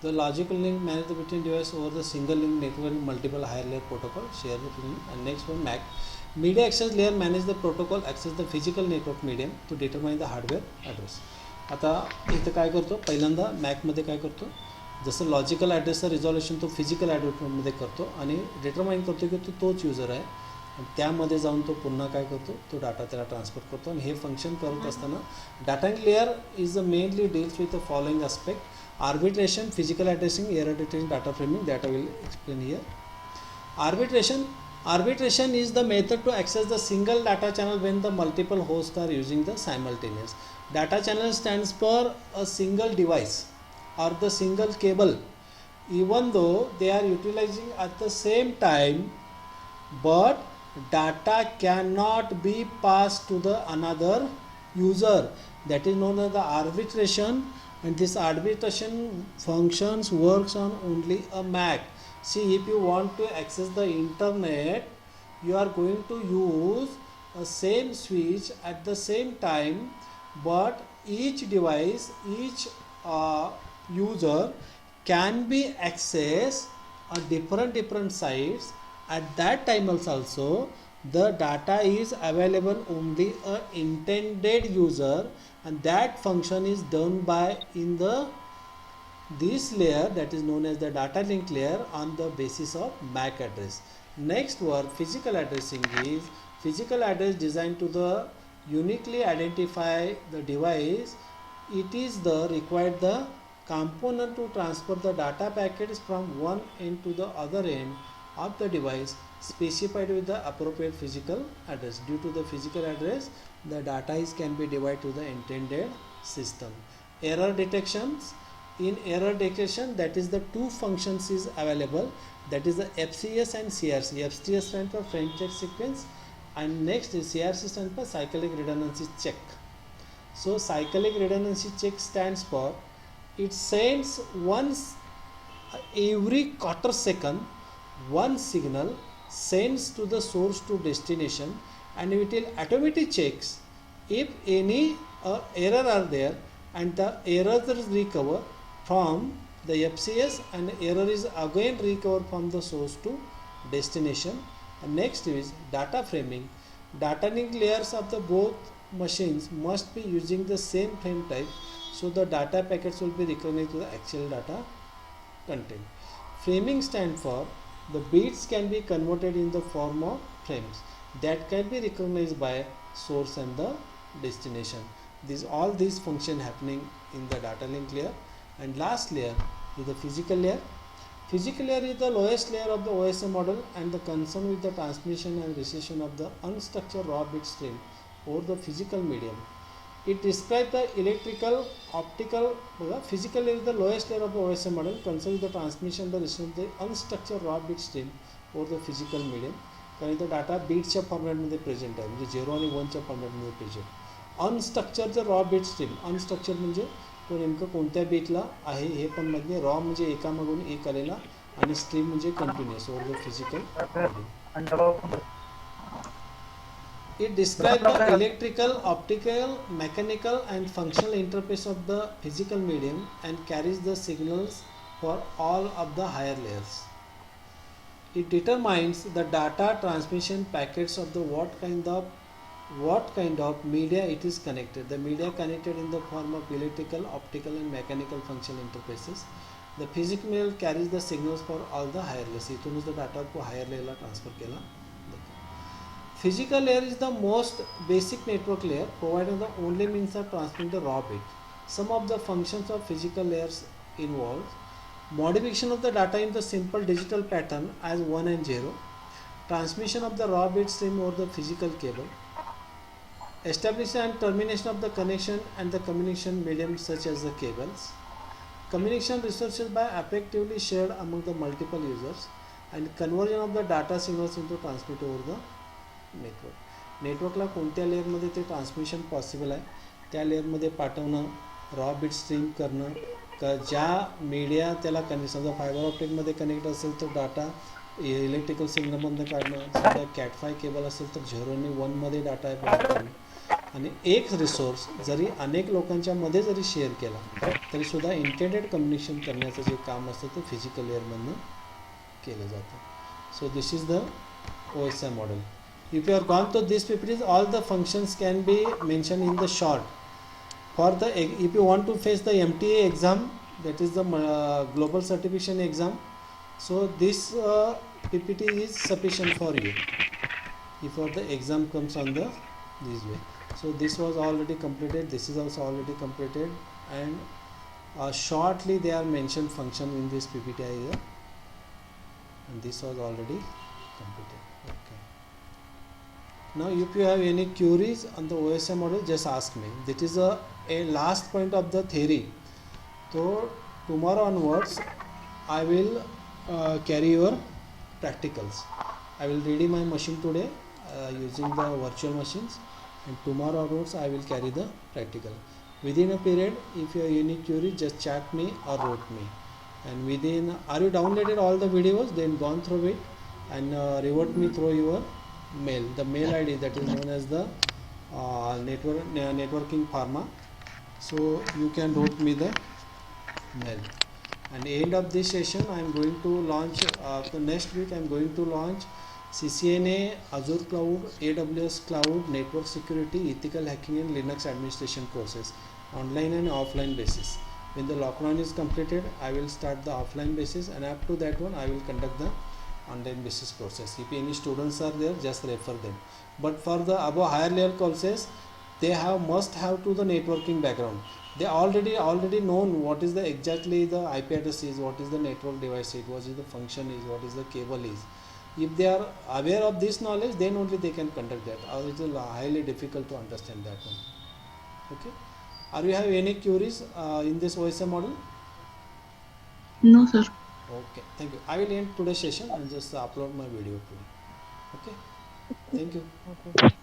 Speaker 2: The logical link manage the between device over the single link network and multiple higher layer protocol share the link. And next one, MAC media access layer manage the protocol access the physical network medium to determine the hardware address. आता इथं काय करतो, पहिल्यांदा मॅकमध्ये काय करतो, जसं logical ॲड्रेसचं resolution तो physical ॲड्रेसमध्ये करतो आणि डिटरमाइन करतो की तो तोच युजर आहे आणि त्यामध्ये जाऊन तो पुन्हा काय करतो, तो डाटा त्याला ट्रान्सफर करतो. आणि हे फंक्शन करत असताना data layer is the mainly deals with the following aspect: arbitration, physical addressing, error detection, data framing. That I will explain here. Arbitration is the method to access the single data channel when the multiple hosts are using the simultaneous. Data channel stands for a single device or the single cable, even though they are utilizing at the same time, but data cannot be passed to the another user. That is known as the arbitration. And this arbitration functions works on only a MAC. See, if you want to access the internet, you are going to use a same switch at the same time, but each device, each user can be accessed a different sites at that time. Also the data is available only a intended user, and that function is done by in the this layer that is known as the data link layer on the basis of MAC address. Next word, physical addressing is physical address designed to the uniquely identify the device. It is the required the component to transfer the data packets from one end to the other end of the device specified with the appropriate physical address. Due to the physical address, the data can be divided to the intended system. Error detections. In error detection, that is the two functions is available, that is the FCS and CRC. FCS stands for frame check sequence, and next is CRC stands for cyclic redundancy check. So cyclic redundancy check stands for it sends once every quarter second one signal sends to the source to destination, and it will automatically checks if any error are there, and the errors is recover from the FCS, and error is again recovered from the source to destination. And next is data framing. Data link layers of the both machines must be using the same frame type, so the data packets will be recognized to the actual data content. Framing stand for the bits can be converted in the form of frames that can be recognized by source and the destination. All these function happening in the data link layer. And last layer is the physical layer. Physical layer is the lowest layer of the OSM model and the concern with the transmission and reception of the unstructured raw bit stream over the physical medium. It describes the electrical, optical. Physical layer is the lowest layer of the OSM model, concerned with the transmission and the reception of the unstructured raw bit stream over the physical medium. कारण इथं data बीटच्या फॉर्मॅटमध्ये present आहे, म्हणजे 0 आणि 1च्या फॉर्मॅटमध्ये present. अनस्ट्रक्चरचं raw bit stream. Unstructured म्हणजे तो नेमकं कोणत्या बीटला आहे हे पण म्हणजे रॉ म्हणजे एकामागून एक आलेला, आणि स्ट्रीम म्हणजे continuous over the physical. It describes the electrical, optical, mechanical and functional interface of the physical medium and carries the signals for all of the higher layers. It determines the data transmission packets of the what kind of media it is connected. The media connected in the form of electrical, optical and mechanical functional interfaces. The physical layer carries the signals for all the higher layers. इथूनच the data को higher layer ला transfer केला. Physical layer is the most basic network layer, providing the only means of transmitting the raw bit. Some of the functions of physical layers involve modification of the data in the simple digital pattern as 1 and 0, transmission of the raw bit stream over the physical cable, establishment and termination of the connection and the communication medium such as the cables, communication resources by effectively shared among the multiple users, and conversion of the data signals into transmit over the network. नेटवर्कला कोणत्या लेअरमध्ये ते transmission possible आहे त्या लेअरमध्ये पाठवणं, raw bit stream करणं, ज्या media त्याला समजा फायबर ऑप्टिकमध्ये कनेक्ट असेल तर डाटा इलेक्ट्रिकल सिग्नलमधनं काढणं, समजा कॅटफाय केबल असेल तर 0 आणि 1 मध्ये डाटा पाठवणं. आणि एक रिसोर्स जरी अनेक लोकांच्या मध्ये जरी शेअर केला तरी सुद्धा इंटेंडेड कम्युनिकेशन करण्याचं जे काम असतं ते फिजिकल लेअरमधनं केलं जातं. So this is the OSI model. If you are gone to this PPTs, all the functions can be mentioned in the short. For the if you want to face the MTA exam, that is the global certification exam, so this PPT is sufficient for you. If the exam comes on this way, so this was already completed. This is also already completed, and shortly they are mentioned function in this PPT here, and this was already completed. Okay. Now if you have any queries on the OSI model, just ask me. This is a last point of the theory. So tomorrow onwards I will carry your practicals. I will ready my machine today using the virtual machines, and tomorrow onwards I will carry the practical. Within a period, if you have any query, just chat me or wrote me. And within, are you downloaded all the videos, then gone through it and revert me through your mail, the mail ID that is known as the networking pharma. So you can write me the mail. And end of this session I am going to launch the next week I am going to launch CCNA, Azure Cloud, AWS Cloud, Network Security, Ethical Hacking and Linux Administration courses, online and offline basis. When the lockdown is completed, I will start the offline basis, and up to that one I will conduct the online basis courses. If any students are there, just refer them. But for the above higher layer courses, they must have to the networking background. They already known what is the exactly the IP address is, what is the network device is, what is the function is, what is the cable is. If they are aware of this knowledge, then only they can conduct that. Or it is highly difficult to understand that one. Okay. Are you have any queries in this OSI model?
Speaker 1: No, sir.
Speaker 2: Okay, thank you. I will end today's session and just upload my video today. Okay, thank you.
Speaker 3: Okay.